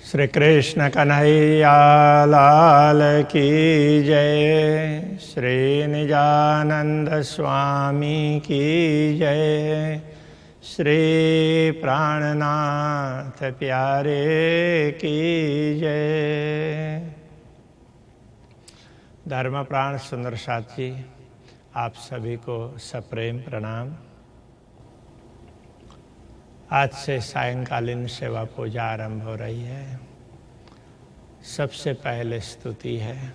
श्री कृष्ण कन्हैया लाल की जय। श्री निजानंद स्वामी की जय। श्री प्राणनाथ प्यारे की जय। धर्म प्राण सुंदर साथी, आप सभी को सप्रेम प्रणाम। आज से सायंकालीन सेवा पूजा आरंभ हो रही है। सबसे पहले स्तुति है।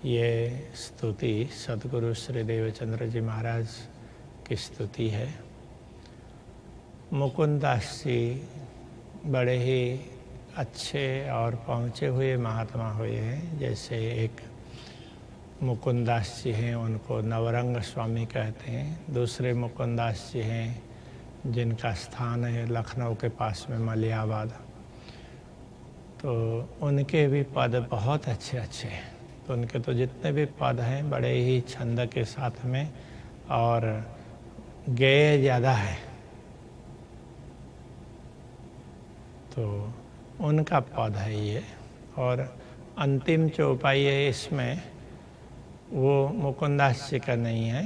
ये स्तुति सद्गुरु श्री देवचंद्र जी महाराज की स्तुति है। मुकुंदास जी बड़े ही अच्छे और पहुँचे हुए महात्मा हुए हैं। जैसे एक मुकुंदास जी हैं, उनको नवरंग स्वामी कहते हैं। दूसरे मुकुंदास जी हैं जिनका स्थान है लखनऊ के पास में मलियाबाद। तो उनके भी पद बहुत अच्छे अच्छे हैं। तो उनके तो जितने भी पद हैं बड़े ही छंद के साथ में और गेय ज़्यादा है। तो उनका पद है ये। और अंतिम चौपाई है इसमें, वो मुकुंदास जी का नहीं है।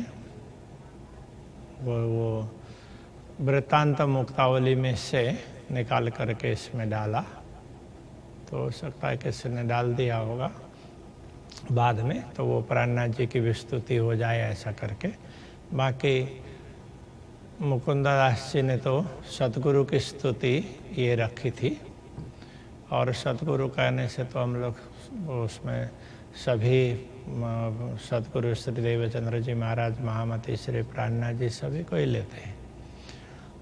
वो वृत्तांत मुक्तावली में से निकाल करके इसमें डाला। तो हो सकता है कि इसने डाल दिया होगा बाद में, तो वो प्राणनाथ जी की विस्तुति हो जाए ऐसा करके। बाकी मुकुंदास जी ने तो सतगुरु की स्तुति ये रखी थी। और सतगुरु कहने से तो हम लोग उसमें सभी सतगुरु श्री देवचंद्र जी महाराज, महामती श्री प्राणनाथ जी सभी को ही लेते हैं।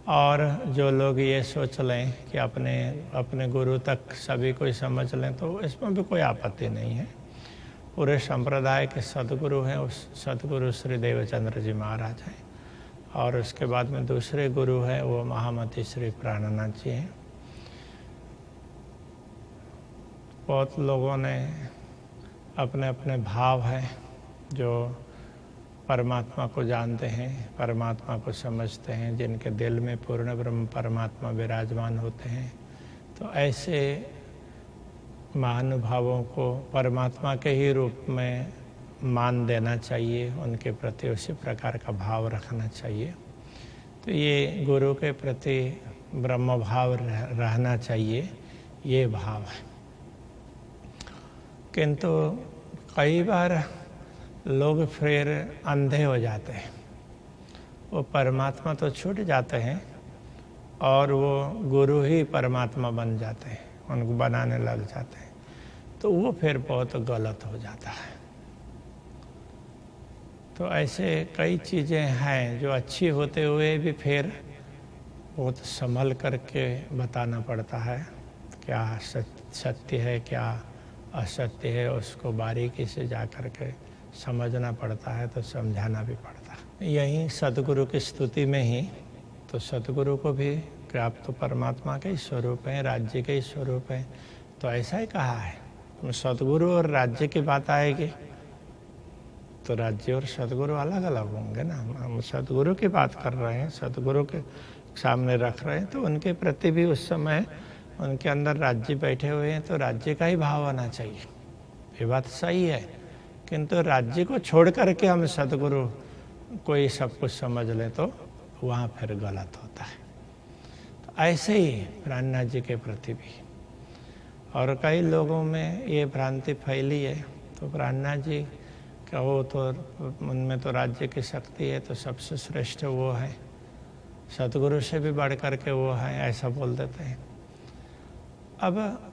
और जो लोग ये सोच लें कि अपने गुरु तक सभी को ही समझ लें तो इसमें भी कोई आपत्ति नहीं है। पूरे संप्रदाय के सतगुरु हैं उस सतगुरु श्री देवचंद्र जी महाराज हैं। और उसके बाद में दूसरे गुरु हैं वो महामती श्री प्राणनाथ जी हैं। बहुत लोगों ने अपने अपने भाव हैं जो परमात्मा को जानते हैं, परमात्मा को समझते हैं, जिनके दिल में पूर्ण ब्रह्म परमात्मा विराजमान होते हैं। तो ऐसे महानुभावों को परमात्मा के ही रूप में मान देना चाहिए, उनके प्रति उसी प्रकार का भाव रखना चाहिए। तो ये गुरु के प्रति ब्रह्म भाव रहना चाहिए, ये भाव है। किंतु कई बार लोग फिर अंधे हो जाते हैं। वो परमात्मा तो छूट जाते हैं और वो गुरु ही परमात्मा बन जाते हैं, उनको बनाने लग जाते हैं। तो वो फिर बहुत गलत हो जाता है। तो ऐसे कई चीज़ें हैं जो अच्छी होते हुए भी फिर बहुत संभल करके बताना पड़ता है। क्या सत्य है, क्या असत्य है, उसको बारीकी से जा कर के समझना पड़ता है, तो समझाना भी पड़ता है। यहीं सतगुरु की स्तुति में ही तो सतगुरु को भी कि आप तो परमात्मा के ही स्वरूप हैं, राज्य के ही स्वरूप हैं, तो ऐसा ही कहा है। सतगुरु और राज्य की बात आएगी तो राज्य और सतगुरु अलग अलग होंगे ना। हम सतगुरु की बात कर रहे हैं, सतगुरु के सामने रख रहे हैं, तो उनके प्रति भी उस समय उनके अंदर राज्य बैठे हुए हैं तो राज्य का ही भाव आना चाहिए। ये बात सही है। किंतु राज्य को छोड़ करके हम सतगुरु को ही सब कुछ समझ लें तो वहाँ फिर गलत होता है। तो ऐसे ही प्राणनाथ जी के प्रति भी और कई लोगों में ये भ्रांति फैली है। तो प्राणनाथ जी कहो तो उनमें तो राज्य की शक्ति है, तो सबसे श्रेष्ठ वो है, सतगुरु से भी बढ़ करके वो है, ऐसा बोल देते हैं। अब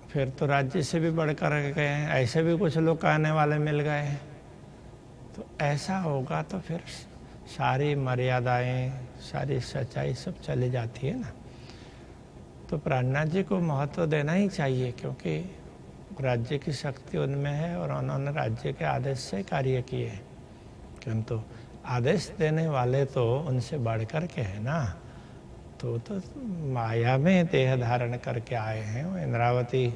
फिर तो राज्य से भी बढ़ कर गए हैं, ऐसे भी कुछ लोग कहने वाले मिल गए हैं। तो ऐसा होगा तो फिर सारी मर्यादाएं, सारी सच्चाई सब चली जाती है ना। तो प्राणनाथ जी को महत्व देना ही चाहिए, क्योंकि राज्य की शक्ति उनमें है और उन्होंने राज्य के आदेश से कार्य किए हैं। किंतु आदेश देने वाले तो उनसे बढ़ कर के है ना। तो माया में देह धारण करके आए हैं। वो इंद्रावती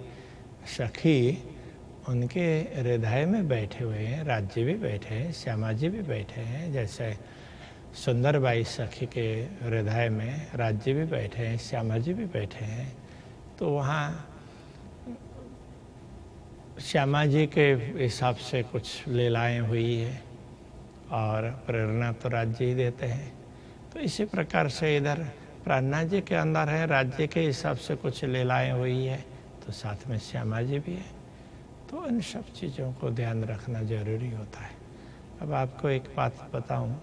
सखी उनके हृदय में बैठे हुए हैं, राज्य भी बैठे हैं, श्यामा जी भी बैठे हैं। जैसे सुंदरबाई सखी के हृदय में राज्य भी बैठे हैं, श्यामा जी भी बैठे हैं। तो वहाँ श्यामा जी के हिसाब से कुछ लीलाएँ हुई है और प्रेरणा तो राज्य ही देते हैं। तो इसी प्रकार से इधर प्राणनाथ जी के अंदर है, राज्य के हिसाब से कुछ लीलाएँ हुई है, तो साथ में श्यामा जी भी है। तो इन सब चीज़ों को ध्यान रखना जरूरी होता है। अब आपको एक बात बताऊं,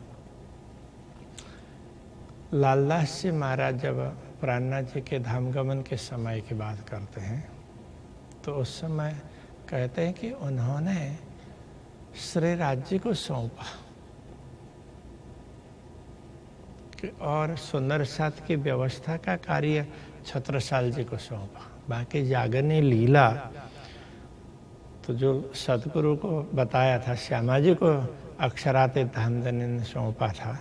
लालदास जी महाराज जब प्राणनाथ जी के धामगमन के समय की बात करते हैं तो उस समय कहते हैं कि उन्होंने श्री राज्य को सौंपा और सुंदर साथ की व्यवस्था का कार्य छत्रसाल जी को सौंपा। बाकी जागरणी लीला तो जो सतगुरु को बताया था, श्यामा जी को अक्षरातीत धामधनी ने सौंपा था।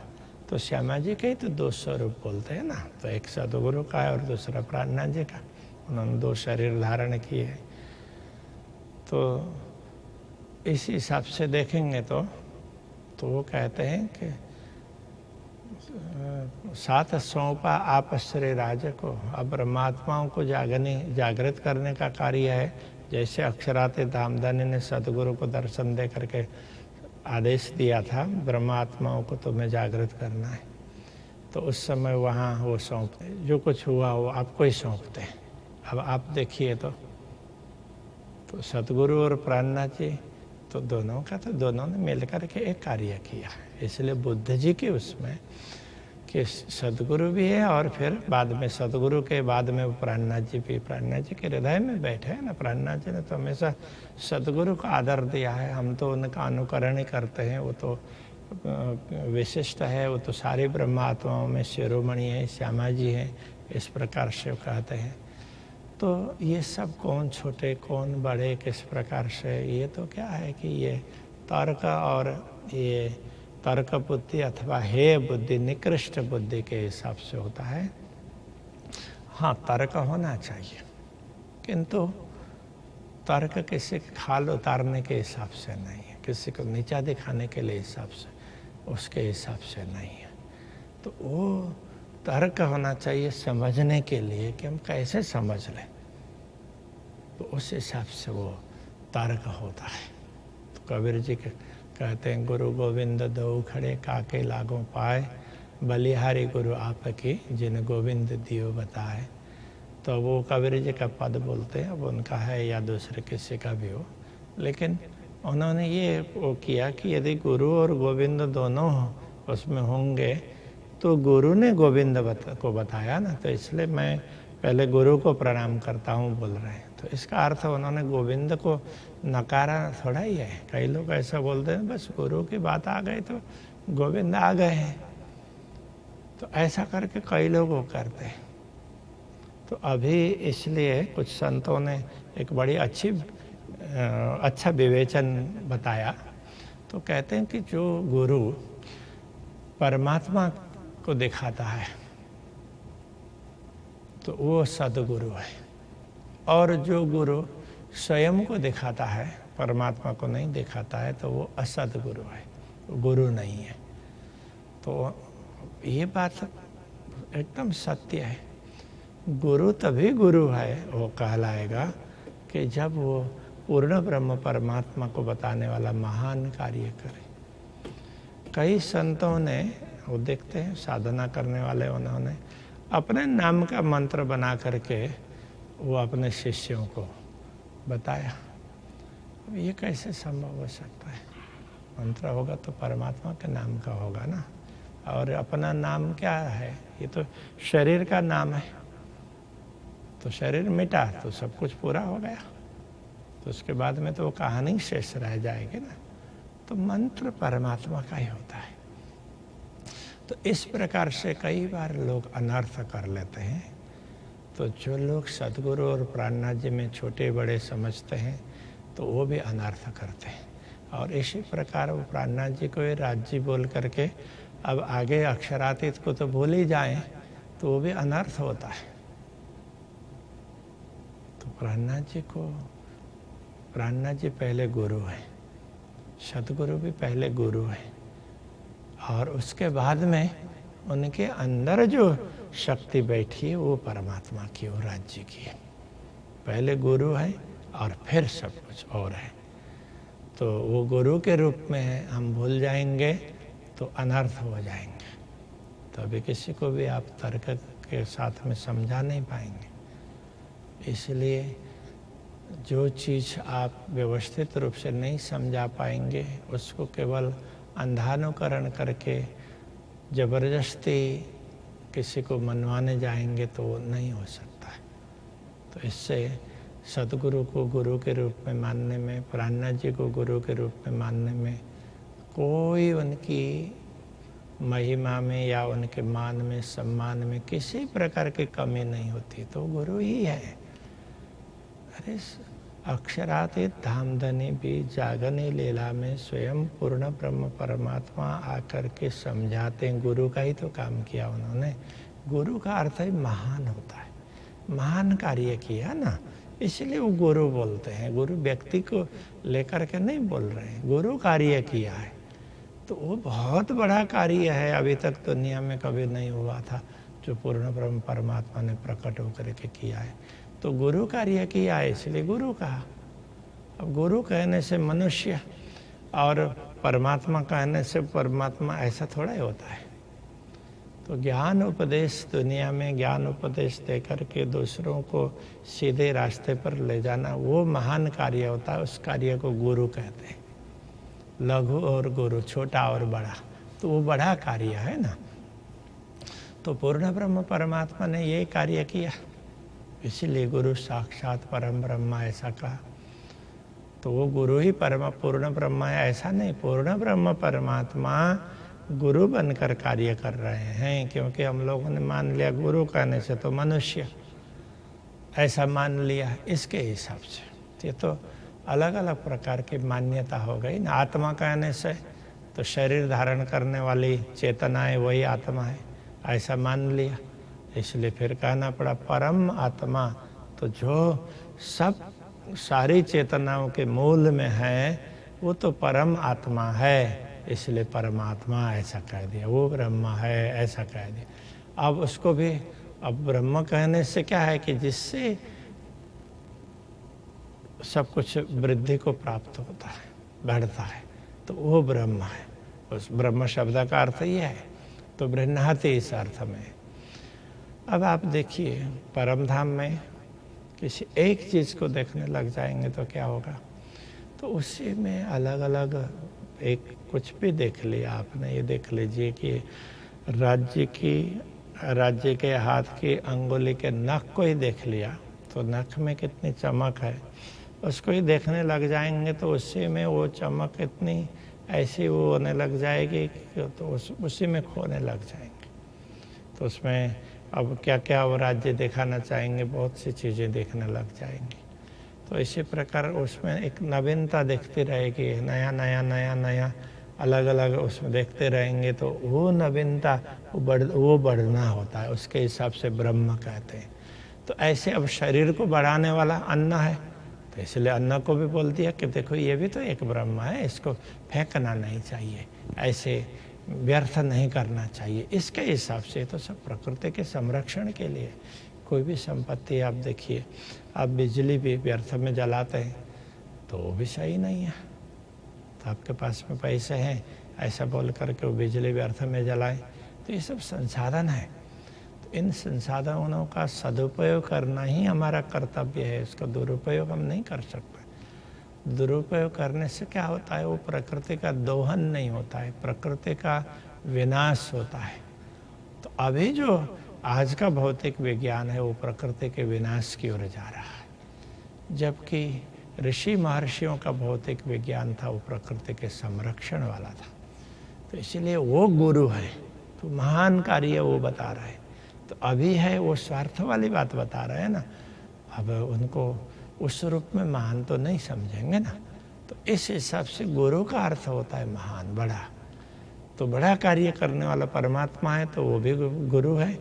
तो श्यामा जी के ही तो 2 स्वरूप बोलते हैं ना, तो एक सतगुरु का है और दूसरा प्राणनाथ जी का। उन्होंने 2 शरीर धारण किए। तो इस हिसाब से देखेंगे तो वो कहते हैं कि साथ सौंपा आप श्री राज को। अब ब्रह्मात्माओं को जागृत करने का कार्य है। जैसे अक्षरातीत धामधनी ने सतगुरु को दर्शन दे करके आदेश दिया था, ब्रह्मात्माओं को तुम्हें जागृत करना है, तो उस समय वहाँ वो सौंपते, जो कुछ हुआ वो आपको ही सौंपते हैं। अब आप देखिए तो सतगुरु और प्राणनाथ जी तो दोनों ने मिलकर के एक कार्य किया। इसलिए बुद्ध जी के उसमें कि सतगुरु भी है और फिर बाद में सतगुरु के बाद में वो प्राणनाथ जी भी, प्राणनाथ जी के हृदय में बैठे हैं ना। प्राणनाथ जी ने तो हमेशा सतगुरु को आदर दिया है, हम तो उनका अनुकरण ही करते हैं। वो तो विशिष्ट है, वो तो सारी ब्रह्मात्माओं में शिरोमणि है, श्यामा जी हैं, इस प्रकार से वो कहते हैं। तो ये सब कौन छोटे कौन बड़े किस प्रकार से, ये तो क्या है कि ये तर्क और ये तर्क बुद्धि अथवा हे बुद्धि, निकृष्ट बुद्धि के हिसाब से होता है। हाँ, तर्क होना चाहिए, किंतु तर्क किसी के खाल उतारने के हिसाब से नहीं है, किसी को नीचा दिखाने के लिए हिसाब से, उसके हिसाब से नहीं है। तो वो तर्क होना चाहिए समझने के लिए कि हम कैसे समझ लें, तो उस हिसाब से वो तर्क होता है। तो कबीर जी कहते हैं, गुरु गोविंद दो खड़े काके लागों पाए, बलिहारी गुरु आपकी जिन गोविंद दियो बताए। तो वो कबीर जी का पद बोलते हैं, अब उनका है या दूसरे किसी का भी हो, लेकिन उन्होंने ये वो किया कि यदि गुरु और गोविंद दोनों उसमें होंगे तो गुरु ने गोविंद को बताया ना, तो इसलिए मैं पहले गुरु को प्रणाम करता हूँ बोल रहे हैं। तो इसका अर्थ उन्होंने गोविंद को नकारा थोड़ा ही है। कई लोग ऐसा बोलते हैं बस गुरु की बात आ गई तो गोविंद आ गए हैं, तो ऐसा करके कई लोग वो करते हैं। तो अभी इसलिए कुछ संतों ने एक बड़ी अच्छा विवेचन बताया। तो कहते हैं कि जो गुरु परमात्मा को दिखाता है तो वो सदगुरु है, और जो गुरु स्वयं को दिखाता है, परमात्मा को नहीं दिखाता है, तो वो असदगुरु है, गुरु नहीं है। तो ये बात एकदम सत्य है। गुरु तभी गुरु है वो कहलाएगा कि जब वो पूर्ण ब्रह्म परमात्मा को बताने वाला महान कार्य करे। कई संतों ने, वो देखते हैं साधना करने वाले, उन्होंने अपने नाम का मंत्र बना करके वो अपने शिष्यों को बताया। अब ये कैसे संभव हो सकता है? मंत्र होगा तो परमात्मा के नाम का होगा ना, और अपना नाम क्या है? ये तो शरीर का नाम है, तो शरीर मिटा तो सब कुछ पूरा हो गया, तो उसके बाद में तो वो कहानी शेष रह जाएगी ना। तो मंत्र परमात्मा का ही होता है। तो इस प्रकार से कई बार लोग अनर्थ कर लेते हैं। तो जो लोग सद्गुरु और प्राणनाथ जी में छोटे बड़े समझते हैं तो वो भी अनर्थ करते हैं। और इसी प्रकार वो प्राणनाथ जी को ये राज्य बोल करके अब आगे अक्षरातीत को तो भूल ही जाएं तो वो भी अनर्थ होता है। तो प्राणनाथ जी पहले गुरु है, सतगुरु भी पहले गुरु है, और उसके बाद में उनके अंदर जो शक्ति बैठी है वो परमात्मा की, वो राज्य की है। पहले गुरु है और फिर सब कुछ और है। तो वो गुरु के रूप में हम भूल जाएंगे तो अनर्थ हो जाएंगे। तो अभी किसी को भी आप तर्क के साथ में समझा नहीं पाएंगे। इसलिए जो चीज़ आप व्यवस्थित रूप से नहीं समझा पाएंगे उसको केवल अंधानुकरण करके ज़बरदस्ती किसी को मनवाने जाएंगे तो वो नहीं हो सकता है। तो इससे सदगुरु को गुरु के रूप में मानने में, प्राणनाथ जी को गुरु के रूप में मानने में कोई उनकी महिमा में या उनके मान में, सम्मान में किसी प्रकार की कमी नहीं होती। तो गुरु ही है। अरे अक्षरातीत धामधनी भी जागने लीला में स्वयं पूर्ण ब्रह्म परमात्मा आकर के समझाते हैं। गुरु का ही तो काम किया उन्होंने। गुरु का अर्थ है महान होता है, महान कार्य किया ना, इसलिए वो गुरु बोलते हैं। गुरु व्यक्ति को लेकर के नहीं बोल रहे हैं, गुरु कार्य किया है तो वो बहुत बड़ा कार्य है। अभी तक दुनिया में कभी नहीं हुआ था जो पूर्ण ब्रह्म परमात्मा ने प्रकट होकर के किया है। तो गुरु कार्य किया है इसलिए गुरु कहा। अब गुरु कहने से मनुष्य और परमात्मा कहने से परमात्मा, ऐसा थोड़ा ही होता है। तो ज्ञान उपदेश, दुनिया में ज्ञान उपदेश देकर के दूसरों को सीधे रास्ते पर ले जाना वो महान कार्य होता है। उस कार्य को गुरु कहते हैं। लघु और गुरु, छोटा और बड़ा, तो वो बड़ा कार्य है ना। तो पूर्ण ब्रह्म परमात्मा ने ये कार्य किया, इसीलिए गुरु साक्षात परम ब्रह्म ऐसा कहा। तो वो गुरु ही पूर्ण ब्रह्म है ऐसा नहीं। पूर्ण ब्रह्म परमात्मा गुरु बनकर कार्य कर रहे हैं, क्योंकि हम लोगों ने मान लिया गुरु कहने से तो मनुष्य, ऐसा मान लिया। इसके हिसाब से ये तो अलग अलग प्रकार की मान्यता हो गई ना। आत्मा कहने से तो शरीर धारण करने वाली चेतना है, वही आत्मा है, ऐसा मान लिया। इसलिए फिर कहना पड़ा परम आत्मा, तो जो सब सारी चेतनाओं के मूल में है वो तो परम आत्मा है, इसलिए परमात्मा ऐसा कह दिया। वो ब्रह्म है ऐसा कह दिया। अब उसको भी, अब ब्रह्म कहने से क्या है कि जिससे सब कुछ वृद्धि को प्राप्त होता है, बढ़ता है, तो वो ब्रह्म है। उस ब्रह्म शब्द का अर्थ ही है, तो बृहन्नाति इस अर्थ में। अब आप देखिए परम धाम में किसी एक चीज़ को देखने लग जाएंगे तो क्या होगा, तो उसी में अलग अलग एक कुछ भी देख लिया आपने। ये देख लीजिए कि राज्य के हाथ की अंगुली के नख को ही देख लिया तो नख में कितनी चमक है, उसको ही देखने लग जाएंगे तो उसी में वो चमक इतनी ऐसी वो होने लग जाएगी तो उसी में खोने लग जाएंगे। तो उसमें अब क्या क्या वो राज्य दिखाना चाहेंगे, बहुत सी चीज़ें देखने लग जाएंगे। तो इसी प्रकार उसमें एक नवीनता दिखती रहेगी, नया नया नया नया अलग अलग उसमें देखते रहेंगे। तो वो नवीनता वो बढ़ना होता है, उसके हिसाब से ब्रह्म कहते हैं। तो ऐसे अब शरीर को बढ़ाने वाला अन्न है, तो इसलिए अन्न को भी बोल दिया कि देखो ये भी तो एक ब्रह्म है, इसको फेंकना नहीं चाहिए, ऐसे व्यर्थ नहीं करना चाहिए। इसके हिसाब से तो सब प्रकृति के संरक्षण के लिए। कोई भी संपत्ति आप देखिए, आप बिजली भी व्यर्थ में जलाते हैं तो वो भी सही नहीं है। तो आपके पास में पैसे हैं ऐसा बोल करके वो बिजली व्यर्थ में जलाएं, तो ये सब संसाधन है। तो इन संसाधनों का सदुपयोग करना ही हमारा कर्तव्य है, इसका दुरुपयोग हम नहीं कर सकते। दुरुपयोग करने से क्या होता है, वो प्रकृति का दोहन नहीं होता है, प्रकृति का विनाश होता है। तो अभी जो आज का भौतिक विज्ञान है वो प्रकृति के विनाश की ओर जा रहा है, जबकि ऋषि महर्षियों का भौतिक विज्ञान था वो प्रकृति के संरक्षण वाला था। तो इसीलिए वो गुरु है, तो महान कार्य वो बता रहे हैं। तो अभी है वो स्वार्थ वाली बात बता रहे हैं ना, अब उनको उस रूप में महान तो नहीं समझेंगे ना। तो इस हिसाब से गुरु का अर्थ होता है महान, बड़ा। तो बड़ा कार्य करने वाला परमात्मा है तो वो भी गुरु है,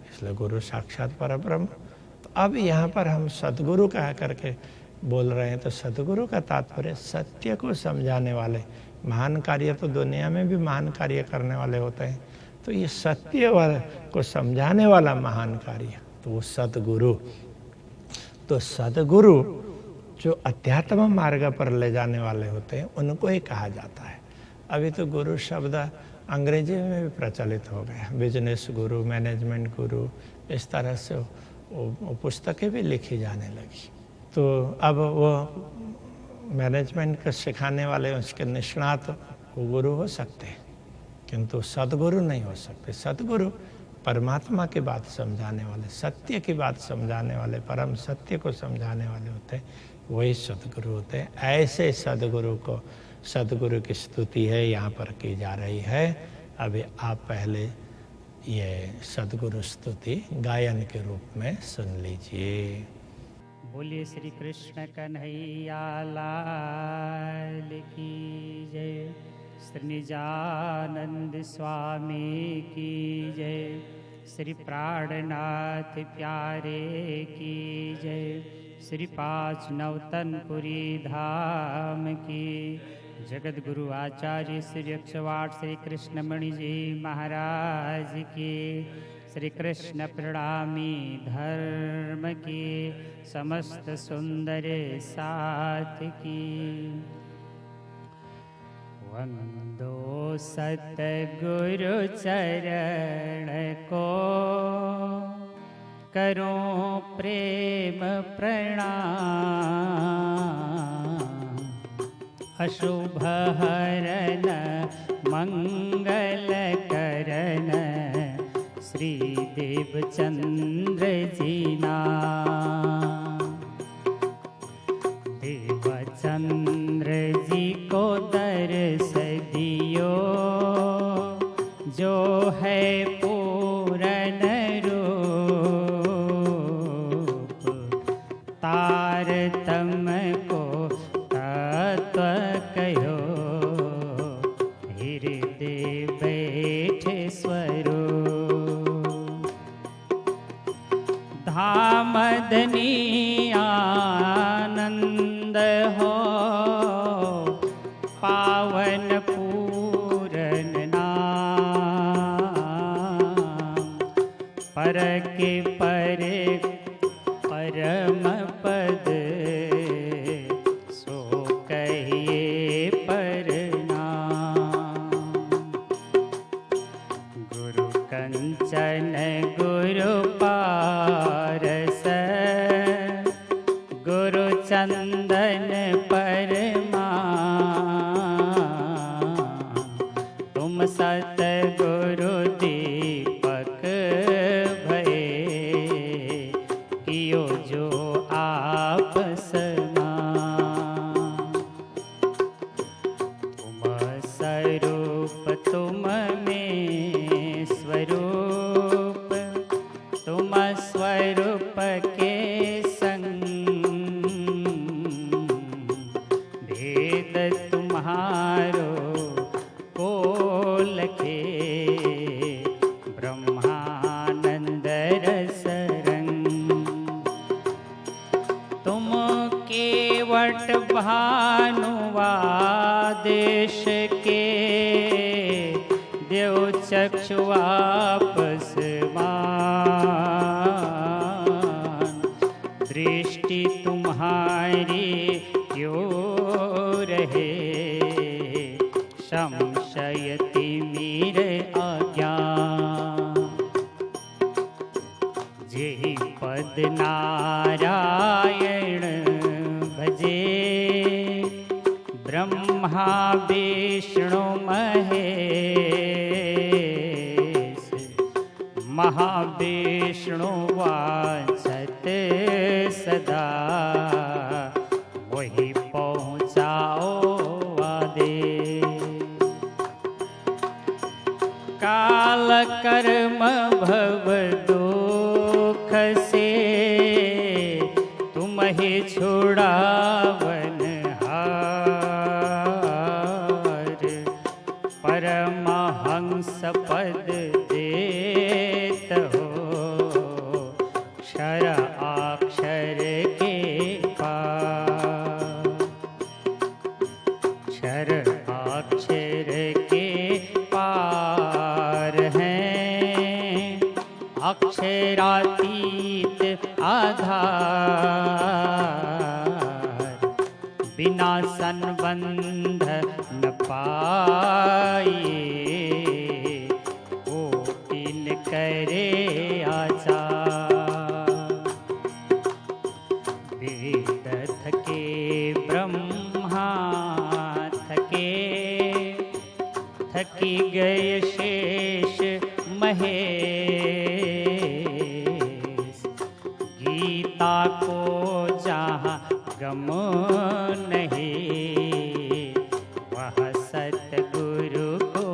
इसलिए गुरु साक्षात परब्रह्म। तो अब यहाँ पर हम सद्गुरु कह करके बोल रहे हैं, तो सद्गुरु का तात्पर्य सत्य को समझाने वाले, महान कार्य तो दुनिया में भी महान कार्य करने वाले होते हैं, तो ये सत्य वाला को समझाने वाला महान कार्य तो वो सतगुरु। तो सतगुरु जो अध्यात्म मार्ग पर ले जाने वाले होते हैं उनको ही कहा जाता है। अभी तो गुरु शब्द अंग्रेजी में भी प्रचलित हो गया, बिजनेस गुरु, मैनेजमेंट गुरु, इस तरह से वो पुस्तकें भी लिखी जाने लगी। तो अब वो मैनेजमेंट का सिखाने वाले उसके निष्णात वो गुरु हो सकते हैं, किंतु सदगुरु नहीं हो सकते। सदगुरु परमात्मा की बात समझाने वाले, सत्य की बात समझाने वाले, परम सत्य को समझाने वाले होते हैं, वही सदगुरु होते हैं। ऐसे सदगुरु को, सदगुरु की स्तुति है यहाँ पर की जा रही है। अभी आप पहले ये सदगुरु स्तुति गायन के रूप में सुन लीजिए। बोलिए श्री कृष्ण कन्हैया लाल की जय, श्री निजानंद स्वामी की जय, श्री प्राणनाथ प्यारे की जय, श्री पाँच नवतनपुरी धाम की, जगत गुरु आचार्य श्री 108 श्री कृष्णमणि जी महाराज की, श्री कृष्ण प्रणामी धर्म की, समस्त सुंदर साथ की। वंदो सतगुरु चरण को, करो प्रेम प्रणाम, अशुभ हरन मंगल करन, श्री देवचंद्र जी नाम। देवचंद्र जी को दर्श दियो, जो है पूरन रूप, तारतम को तत्व कहो, हृदय बैठे स्वरूप। धामधनी आनंद हो, पावन पूरन नाम, पर के परे परम पद, सो कहिए परनाम। गुरु कंचन गुरु पारस, गुरु चंदन परमा, तुम सतगुरु दीपक भये, कियो जो आप समान। तुम स्वरूप तुम में स्वरूप, तुम स्वरूप के संग, भेद तुम्हारो को लखे, ब्रह्मानंद रस रंग। तुम केवट भानुवादेश के, देव चक्षु आपस मान, दृष्टि तुम्हारी क्यों रहे, संशय तिमिर अज्ञान। जेहि पद नारायण भजे, ब्रह्मा विष्णु महेश, महाविष्णु वांछत सदा, वही पहुँचाओ आदेश। काल कर्म भव दुख से, तुम ही छुड़ावन हार, परमहंस पद देत हो, क्षर अक्षर के पार। क्षर आधार, बिना संबंध न पाए, वो किन करे आचार। वेद थके ब्रह्मा थके, थकी गए शेष महेश, गीता को जहाँ गम नहीं, वह सतगुरु को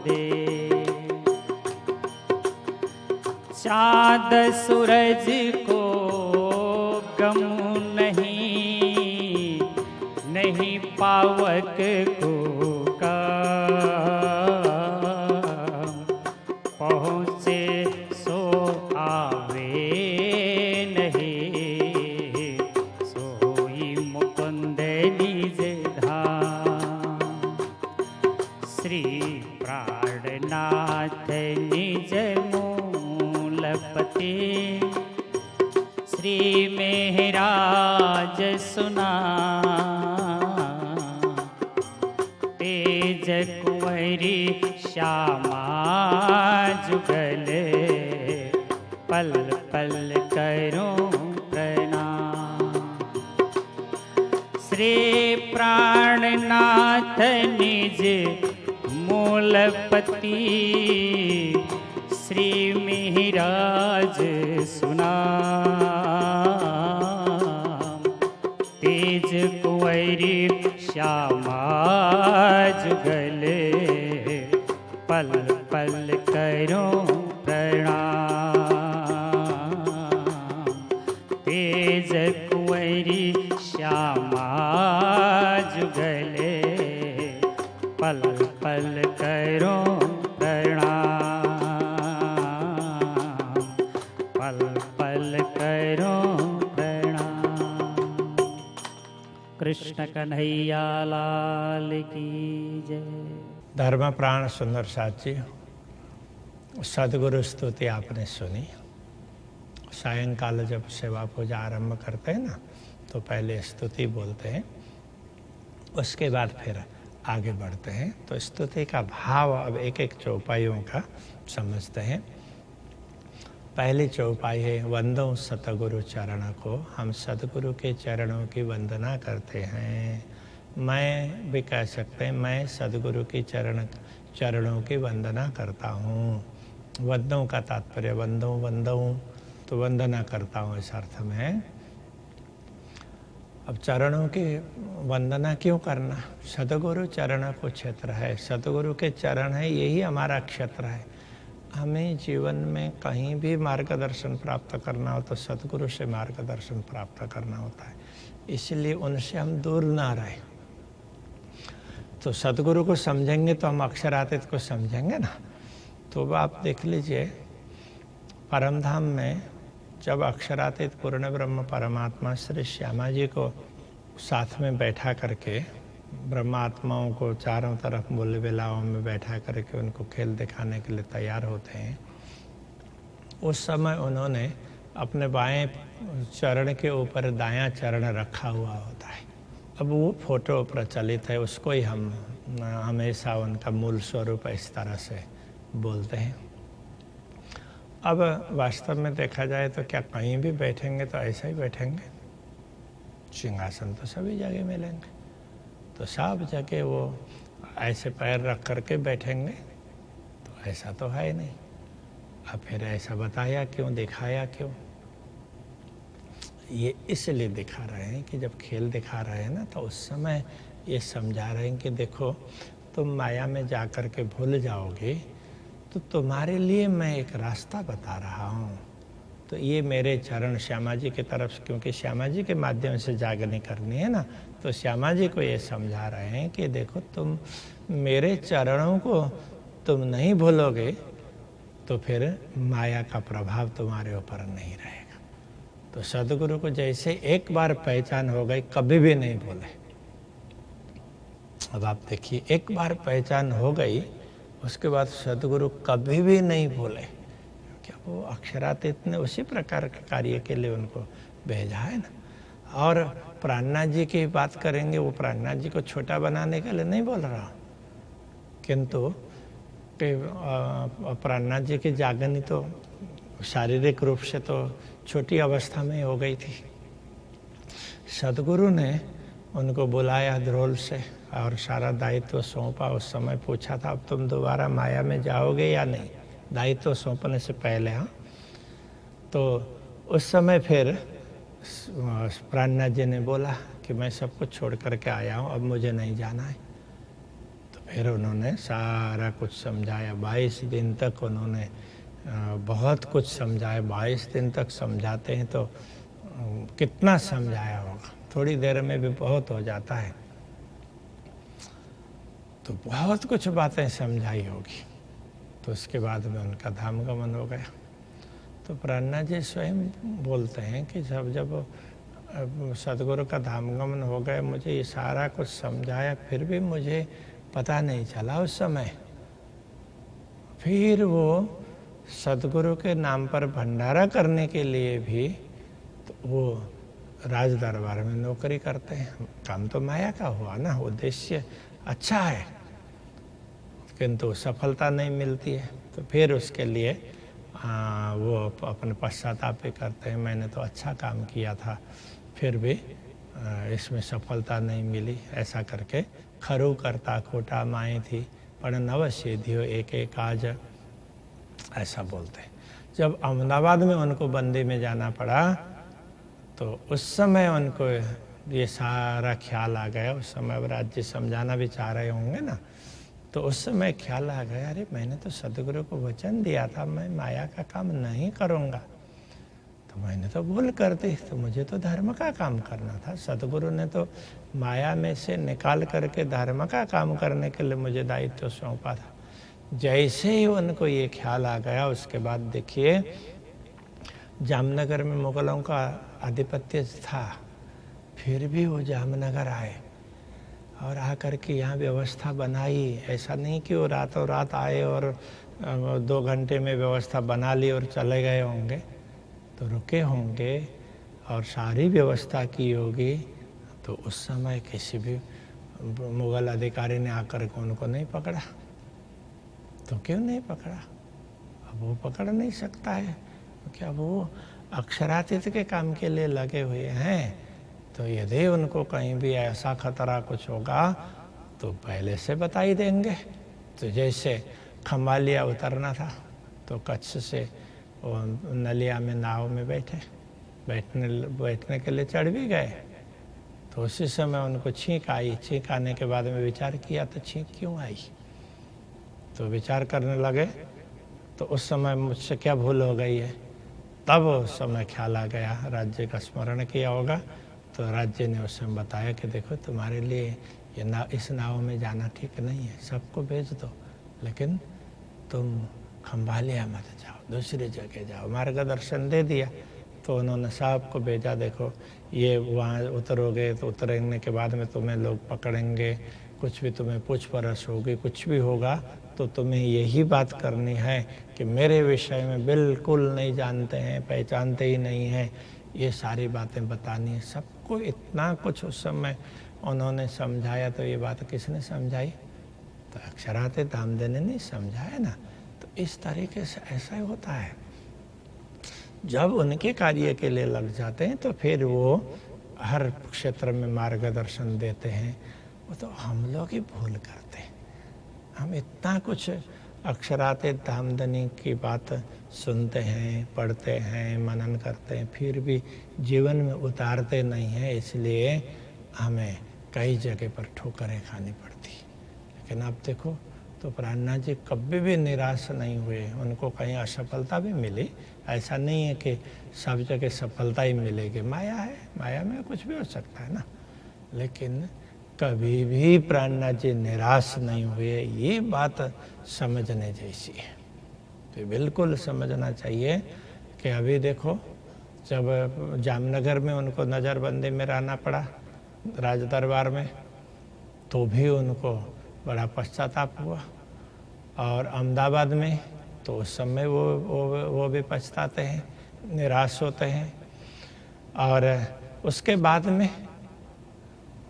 दे। चाँद सूरज को गम नहीं, नहीं पावक को पहुँचे सो आवे नहीं, सोई मुकुंद निज धाम। श्री प्राणनाथ निज मूलपति, श्री मेहराज सुना, तेज कुंवरी श्यामा जुगल, पल पल करूं प्रणाम। श्री प्राणनाथ निज मूलपति, श्री मेहराज सुना, तेज कुंवरी श्यामा जुगल, पल पल करूं प्रणाम। तेज कुंवरी श्यामा जुगल, पल पल करूं प्रणाम, पल पल करूं प्रणाम। कृष्ण कन्हैया लाल की जय। धर्म प्राण सुंदर साथ जी, सदगुरु स्तुति आपने सुनी। सायंकाल जब सेवा पूजा आरंभ करते हैं ना, तो पहले स्तुति बोलते हैं, उसके बाद फिर आगे बढ़ते हैं। तो स्तुति का भाव अब एक एक चौपाइयों का समझते हैं। पहली चौपाई है वंदो सतगुरु चरण को। हम सतगुरु के चरणों की वंदना करते हैं। मैं भी कह सकते हैं, मैं सदगुरु की चरणों की वंदना करता हूँ। वंदों का तात्पर्य वंदों तो वंदना करता हूँ इस अर्थ में। अब चरणों की वंदना क्यों करना? सदगुरु चरण को क्षेत्र है, सदगुरु के चरण है, यही हमारा क्षेत्र है। हमें जीवन में कहीं भी मार्गदर्शन प्राप्त करना हो तो सदगुरु से मार्गदर्शन प्राप्त करना होता है, इसलिए उनसे हम दूर ना रहे। तो सदगुरु को समझेंगे तो हम अक्षरातीत को समझेंगे ना। तो आप देख लीजिए, परमधाम में जब अक्षरातीत पूर्ण ब्रह्म परमात्मा श्री श्यामा जी को साथ में बैठा करके, ब्रह्मात्माओं को चारों तरफ बोले बेलाओं में बैठा करके उनको खेल दिखाने के लिए तैयार होते हैं, उस समय उन्होंने अपने बाएं चरण के ऊपर दायां चरण रखा हुआ होता है। अब वो फोटो प्रचलित है, उसको ही हम हमेशा उनका मूल स्वरूप इस तरह से बोलते हैं। अब वास्तव में देखा जाए तो क्या कहीं भी बैठेंगे तो ऐसा ही बैठेंगे? सिंहासन तो सभी जगह मिलेंगे, तो सब जगह वो ऐसे पैर रख करके बैठेंगे? तो ऐसा तो है नहीं। अब फिर ऐसा बताया क्यों, दिखाया क्यों? ये इसलिए दिखा रहे हैं कि जब खेल दिखा रहे हैं ना, तो उस समय ये समझा रहे हैं कि देखो, तुम माया में जा कर के भूल जाओगे तो तुम्हारे लिए मैं एक रास्ता बता रहा हूँ। तो ये मेरे चरण श्यामा जी की तरफ से, क्योंकि श्यामा जी के माध्यम से जागनी करनी है ना, तो श्यामा जी को ये समझा रहे हैं कि देखो, तुम मेरे चरणों को तुम नहीं भूलोगे तो फिर माया का प्रभाव तुम्हारे ऊपर नहीं रहेगा। तो सदगुरु को जैसे एक बार पहचान हो गई, कभी भी नहीं भूले। अब आप देखिए, एक बार पहचान हो गई, उसके बाद सदगुरु कभी भी नहीं भूले, क्या वो अक्षरातीत ने उसी प्रकार के कार्य के लिए उनको भेजा है ना। और प्राणनाथ जी की बात करेंगे, वो प्राणनाथ जी को छोटा बनाने के लिए नहीं बोल रहा, किंतु प्राणनाथ जी की जागनी तो शारीरिक रूप से तो छोटी अवस्था में हो गई थी। सदगुरु ने उनको बुलाया ध्रोल से और सारा दायित्व सौंपा। उस समय पूछा था, अब तुम दोबारा माया में जाओगे या नहीं, दायित्व सौंपने से पहले। हाँ, तो उस समय फिर प्राणनाथ जी ने बोला कि मैं सब कुछ छोड़ करके आया हूँ, अब मुझे नहीं जाना है। तो फिर उन्होंने सारा कुछ समझाया। 22 दिन तक उन्होंने बहुत कुछ समझाया। 22 दिन तक समझाते हैं तो कितना समझाया होगा, थोड़ी देर में भी बहुत हो जाता है। तो बहुत कुछ बातें समझाई होगी। तो उसके बाद में उनका धाम गमन हो गया। तो प्राणनाथ जी स्वयं बोलते हैं कि जब सदगुरु का धाम गमन हो गया, मुझे ये सारा कुछ समझाया, फिर भी मुझे पता नहीं चला उस समय। फिर वो सदगुरु के नाम पर भंडारा करने के लिए भी तो वो राज दरबार में नौकरी करते हैं। काम तो माया का हुआ ना, उद्देश्य अच्छा है किंतु सफलता नहीं मिलती है। तो फिर उसके लिए वो अपने पश्चाताप भी करते हैं, मैंने तो अच्छा काम किया था, फिर भी इसमें सफलता नहीं मिली। ऐसा करके खरू करता खोटा माए थी, पर नव सिद्धियो एक एक आज, ऐसा बोलते हैं। जब अहमदाबाद में उनको बंदी में जाना पड़ा तो उस समय उनको ये सारा ख्याल आ गया। उस समय अब राज्य समझाना भी चाह रहे होंगे ना, तो उस समय ख्याल आ गया, अरे मैंने तो सदगुरु को वचन दिया था मैं माया का काम नहीं करूँगा, तो मैंने तो भूल कर दी, तो मुझे तो धर्म का काम करना था। सदगुरु ने तो माया में से निकाल करके धर्म का काम करने के लिए मुझे दायित्व सौंपा था। जैसे ही उनको ये ख्याल आ गया, उसके बाद देखिए जामनगर में मुगलों का आधिपत्य था, फिर भी वो जामनगर आए और आकर के यहाँ व्यवस्था बनाई। ऐसा नहीं कि वो रातों रात आए और 2 घंटे में व्यवस्था बना ली और चले गए होंगे, तो रुके होंगे और सारी व्यवस्था की होगी। तो उस समय किसी भी मुगल अधिकारी ने आकर के उनको नहीं पकड़ा। तो क्यों नहीं पकड़ा? अब वो पकड़ नहीं सकता है, क्या वो अक्षरातीत के काम के लिए लगे हुए हैं। तो यदि उनको कहीं भी ऐसा खतरा कुछ होगा तो पहले से बता ही देंगे। तो जैसे खम्बालिया उतरना था तो कच्छ से नलिया में नाव में बैठने के लिए चढ़ भी गए। तो उसी समय उनको छींक आई। छींक आने के बाद में विचार किया तो छींक क्यों आई, तो विचार करने लगे तो उस समय मुझसे क्या भूल हो गई है। तब उस समय ख्याल आ गया, राज्य का स्मरण किया होगा। तो राज्य ने उस समय बताया कि देखो तुम्हारे लिए ये इस नाव में जाना ठीक नहीं है, सबको भेज दो, लेकिन तुम खम्बालिया मत जाओ, दूसरी जगह जाओ। मार्गदर्शन दे दिया। तो उन्होंने सबको भेजा, देखो ये वहाँ उतरोगे तो उतरने के बाद में तुम्हें लोग पकड़ेंगे, कुछ भी तुम्हें पूछपरछ होगी, कुछ भी होगा तो तुम्हें यही बात करनी है कि मेरे विषय में बिल्कुल नहीं जानते हैं, पहचानते ही नहीं हैं, ये सारी बातें बतानी है। सबको इतना कुछ उस समय उन्होंने समझाया। तो ये बात किसने समझाई? तो अक्षरातीत दामदे ने नहीं समझाया ना। तो इस तरीके से ऐसा ही होता है, जब उनके कार्य के लिए लग जाते हैं तो फिर वो हर क्षेत्र में मार्गदर्शन देते हैं। वो तो हम लोग ही भूल करते हैं। हम इतना कुछ अक्षरातीत दामदनी की बात सुनते हैं, पढ़ते हैं, मनन करते हैं, फिर भी जीवन में उतारते नहीं हैं। इसलिए हमें कई जगह पर ठोकरें खानी पड़ती। लेकिन आप देखो तो प्राणनाथ जी कभी भी निराश नहीं हुए। उनको कहीं असफलता भी मिली, ऐसा नहीं है कि सब जगह सफलता ही मिलेगी। माया है, माया में कुछ भी हो सकता है ना। लेकिन कभी भी प्राणनाथ जी निराश नहीं हुए, ये बात समझने जैसी है। तो बिल्कुल समझना चाहिए कि अभी देखो जब जामनगर में उनको नज़रबंदी में रहना पड़ा राज दरबार में, तो भी उनको बड़ा पश्चाताप हुआ। और अहमदाबाद में तो उस समय वो भी पछताते हैं, निराश होते हैं। और उसके बाद में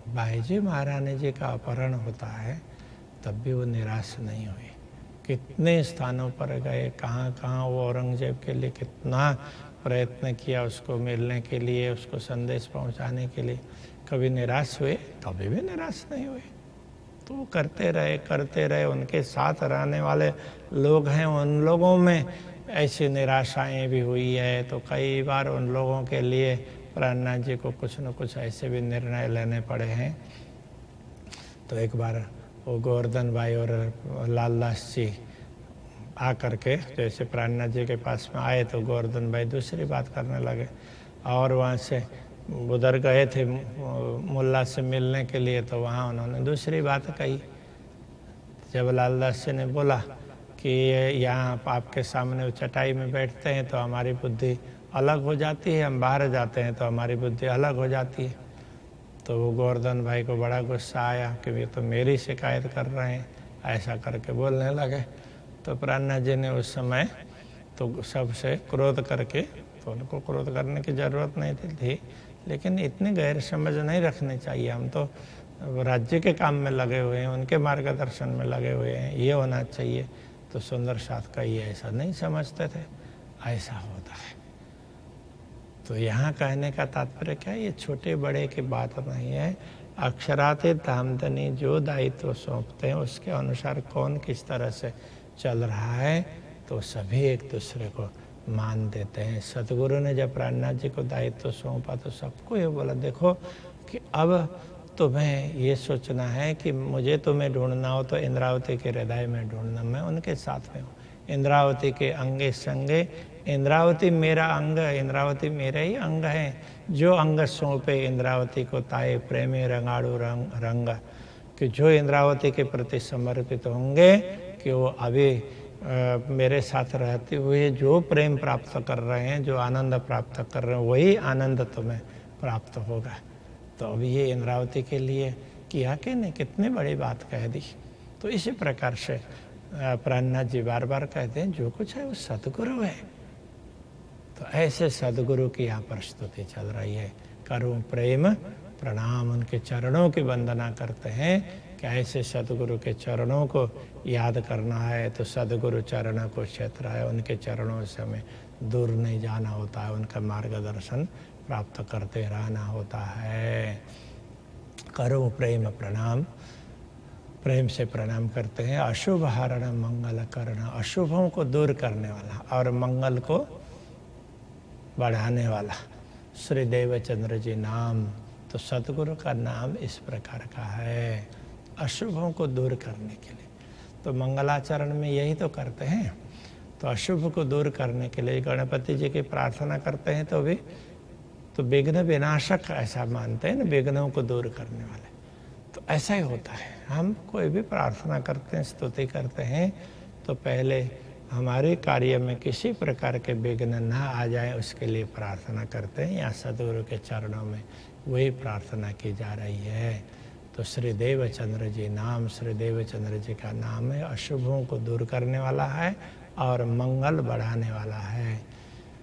बाईजी महारानी जी का अपहरण होता है, तब भी वो निराश नहीं हुए। कितने स्थानों पर गए, कहाँ कहाँ वो औरंगजेब के लिए कितना प्रयत्न किया, उसको मिलने के लिए, उसको संदेश पहुंचाने के लिए। कभी निराश हुए? कभी भी निराश नहीं हुए। तो वो करते रहे। उनके साथ रहने वाले लोग हैं, उन लोगों में ऐसी निराशाएं भी हुई है। तो कई बार उन लोगों के लिए प्राणनाथ जी को कुछ न कुछ ऐसे भी निर्णय लेने पड़े हैं। तो एक बार वो गोवर्धन भाई और लालदास जी आकर के जैसे प्राणनाथ जी के पास में आए, तो गोवर्धन भाई दूसरी बात करने लगे और वहाँ से उधर गए थे मुल्ला से मिलने के लिए, तो वहाँ उन्होंने दूसरी बात कही। जब लालदास जी ने बोला कि यहाँ आपके सामने चटाई में बैठते हैं तो हमारी बुद्धि अलग हो जाती है, हम बाहर जाते हैं तो हमारी बुद्धि अलग हो जाती है। तो वो गोवर्धन भाई को बड़ा गुस्सा आया कि ये तो मेरी शिकायत कर रहे हैं, ऐसा करके बोलने लगे। तो प्राणनाथ जी ने उस समय तो सबसे क्रोध करके, तो उनको क्रोध करने की ज़रूरत नहीं थी, लेकिन इतनी गैर समझ नहीं रखनी चाहिए। हम तो राज्य के काम में लगे हुए हैं, उनके मार्गदर्शन में लगे हुए हैं, ये होना चाहिए। तो सुंदर साथ का ये ऐसा नहीं समझते थे, ऐसा होता है। तो यहाँ कहने का तात्पर्य क्या है, ये छोटे बड़े की बात नहीं है। अक्षराते धामधनी जो दायित्व सौंपते हैं उसके अनुसार कौन किस तरह से चल रहा है, तो सभी एक दूसरे को मान देते हैं। सतगुरु ने जब प्राणनाथ जी को दायित्व सौंपा तो सबको ये बोला, देखो कि अब तुम्हें ये सोचना है कि मुझे तुम्हें ढूंढना हो तो इंद्रावती के हृदय में ढूंढना, मैं उनके साथ में हूँ। इंद्रावती के अंगे संगे, इंद्रावती मेरा अंग, इंद्रावती मेरा ही अंग है। जो अंग सौंपे इंद्रावती को ताए प्रेमी रंगाड़ू रंग, कि जो इंद्रावती के प्रति समर्पित होंगे कि वो अभी मेरे साथ रहते हुए जो प्रेम प्राप्त कर रहे हैं, जो आनंद प्राप्त कर रहे हैं, वही आनंद तुम्हें प्राप्त होगा। तो अभी ये इंद्रावती के लिए किया कि नहीं, कितनी बड़ी बात कह दी। तो इसी प्रकार से प्राणनाथ जी बार बार कहते हैं जो कुछ है वो सदगुरु है। तो ऐसे सदगुरु की यहाँ पर स्तुति चल रही है। करूं प्रेम प्रणाम, उनके चरणों की वंदना करते हैं कि ऐसे सदगुरु के चरणों को याद करना है। तो सदगुरु चरण को क्षेत्र है, उनके चरणों से हमें दूर नहीं जाना होता है, उनका मार्गदर्शन प्राप्त करते रहना होता है। करूं प्रेम प्रणाम, प्रेम से प्रणाम करते हैं। अशुभ हरण मंगल करण, अशुभों को दूर करने वाला और मंगल को बढ़ाने वाला श्री देवचंद्र जी नाम। तो सतगुरु का नाम इस प्रकार का है, अशुभों को दूर करने के लिए। तो मंगलाचरण में यही तो करते हैं। तो अशुभ को दूर करने के लिए गणपति जी की प्रार्थना करते हैं, तो भी तो विघ्न विनाशक ऐसा मानते हैं ना, विघ्नों को दूर करने वाले। तो ऐसा ही होता है, हम कोई भी प्रार्थना करते हैं, स्तुति करते हैं, तो पहले हमारे कार्य में किसी प्रकार के विघ्न ना आ जाए उसके लिए प्रार्थना करते हैं। यहाँ सदगुरु के चरणों में वही प्रार्थना की जा रही है। तो श्री देवचंद्र जी नाम, श्री देवचंद्र जी का नाम है, अशुभों को दूर करने वाला है और मंगल बढ़ाने वाला है।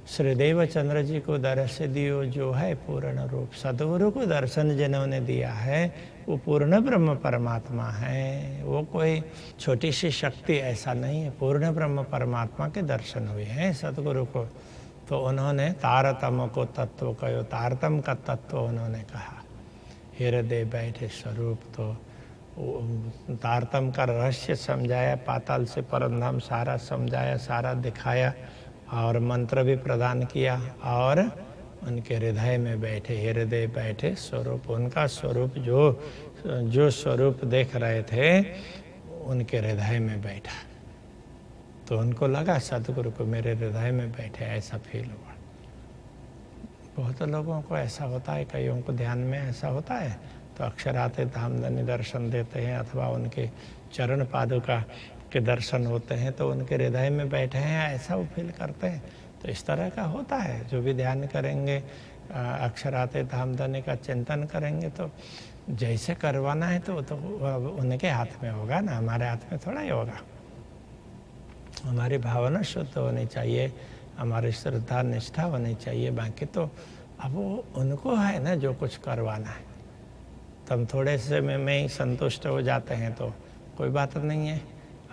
श्री देवचंद्र जी को दर्शन दियो जो है पूर्ण रूप, सदगुरु को दर्शन जिन्होंने दिया है वो पूर्ण ब्रह्म परमात्मा है। वो कोई छोटी सी शक्ति ऐसा नहीं है, पूर्ण ब्रह्म परमात्मा के दर्शन हुए हैं सदगुरु को। तो उन्होंने तारतम को तत्व कहो, तारतम का तत्व उन्होंने कहा। हृदय बैठे स्वरूप, तो तारतम का रहस्य समझाया, पाताल से परमधाम सारा समझाया, सारा दिखाया और मंत्र भी प्रदान किया। और उनके हृदय में बैठे, हृदय बैठे स्वरूप, उनका स्वरूप जो स्वरूप देख रहे थे उनके हृदय में बैठा। तो उनको लगा सदगुरु को मेरे हृदय में बैठे, ऐसा फील हुआ। बहुत लोगों को ऐसा होता है, कईयों को ध्यान में ऐसा होता है, तो अक्षराते धामधनी दर्शन देते हैं अथवा उनके चरण पादुका के दर्शन होते हैं तो उनके हृदय में बैठे हैं, ऐसा वो फील करते हैं। तो इस तरह का होता है, जो भी ध्यान करेंगे, अक्षराते धामधनी का चिंतन करेंगे, तो जैसे करवाना है तो उनके हाथ में होगा ना, हमारे हाथ में थोड़ा ही होगा। हमारी भावना शुद्ध होनी चाहिए, हमारी श्रद्धा निष्ठा होनी चाहिए। बाकी तो अब वो उनको है ना जो कुछ करवाना है। तो हम थोड़े से में ही संतुष्ट हो जाते हैं तो कोई बात नहीं है।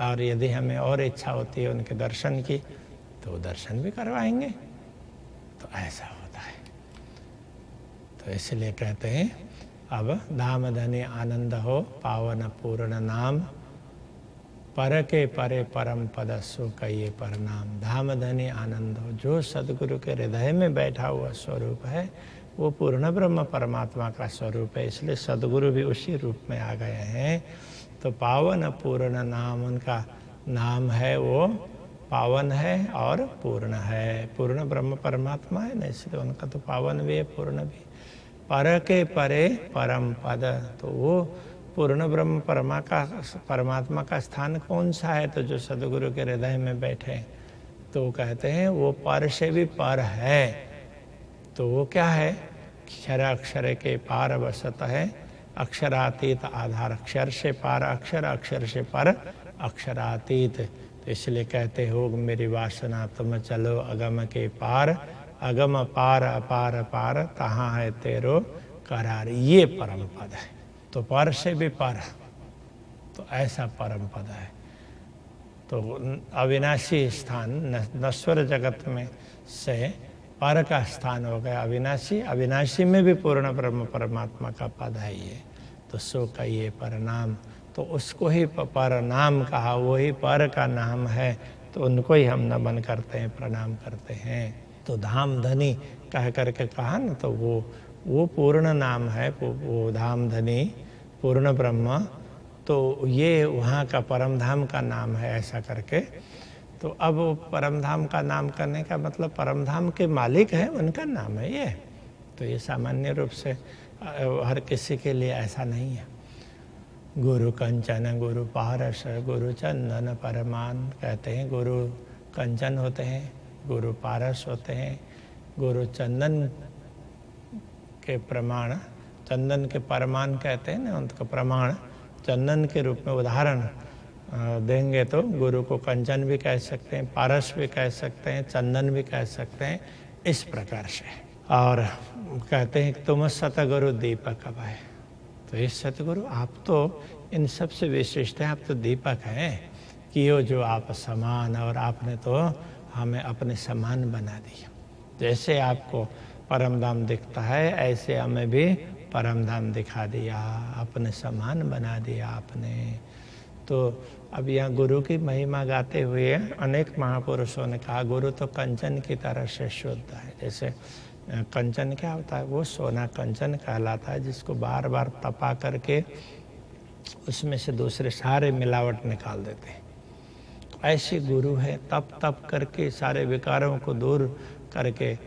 और यदि हमें और इच्छा होती है उनके दर्शन की तो दर्शन भी करवाएंगे। तो ऐसा होता है। तो इसलिए कहते हैं अब धाम धनी आनंद हो पावन पूर्ण नाम, पर के परे परम पद सुख ये परनाम। धाम धनी आनंद हो, जो सदगुरु के हृदय में बैठा हुआ स्वरूप है वो पूर्ण ब्रह्म परमात्मा का स्वरूप है। इसलिए सदगुरु भी उसी रूप में आ गए हैं। तो पावन पूर्ण नाम, उनका नाम है वो पावन है और पूर्ण है। पूर्ण ब्रह्म परमात्मा है ना, इसलिए उनका तो पावन भी है पूर्ण भी। पर के परे परम पद, तो वो पूर्ण ब्रह्म परमात्मा का स्थान कौन सा है? तो जो सदगुरु के हृदय में बैठे तो कहते हैं वो पर से भी पर है। तो वो क्या है? क्षर अक्षर के पार बसत है, अक्षरातीत आधार। अक्षर से पार अक्षर, अक्षर से पर अक्षरातीत। तो इसलिए कहते हो मेरी वासना तुम चलो अगम के पार, अगम पार अपार अपार तहाँ है तेरो करार। ये परम पद है। तो पर से भी पर, तो ऐसा परम पद है। तो अविनाशी स्थान नश्वर जगत में से पर का स्थान हो गया अविनाशी। अविनाशी में भी पूर्ण ब्रह्म परमात्मा का पद है ये। तो सो का ये परनाम, तो उसको ही पर नाम कहा, वही पर का नाम है। तो उनको ही हम नमन करते हैं, प्रणाम करते हैं। तो धाम धनी कह करके कहा ना, तो वो पूर्ण नाम है, वो धाम धनी पूर्ण ब्रह्म। तो ये वहाँ का परम धाम का नाम है ऐसा करके। तो अब परम धाम का नाम करने का मतलब परम धाम के मालिक है उनका नाम है ये। तो ये सामान्य रूप से हर किसी के लिए ऐसा नहीं है। गुरु कंचन गुरु पारस गुरु चंदन परमान, कहते हैं गुरु कंचन होते हैं, गुरु पारस होते हैं, गुरु चंदन के प्रमाण, चंदन के परमान कहते हैं ना, उनका प्रमाण चंदन के रूप में उदाहरण देंगे तो गुरु को कंचन भी कह सकते हैं, पारस भी कह सकते हैं, चंदन भी कह सकते हैं, इस प्रकार से। और कहते हैं कि तुम सतगुरु दीपक है। तो इस सतगुरु आप तो इन सबसे विशिष्ट हैं, आप तो दीपक हैं कि यो जो आप समान, और आपने तो हमें अपने समान बना दिया। जैसे आपको परम धाम दिखता है ऐसे हमें भी परम धाम दिखा दिया, अपने समान बना दिया आपने। तो अब यहाँ गुरु की महिमा गाते हुए अनेक महापुरुषों ने कहा गुरु तो कंचन की तरह से शुद्ध है। जैसे कंचन क्या होता है? वो सोना कंचन कहलाता है, जिसको बार बार तपा करके उसमें से दूसरे सारे मिलावट निकाल देते हैं। तो ऐसे गुरु है, तप करके सारे विकारों को दूर करके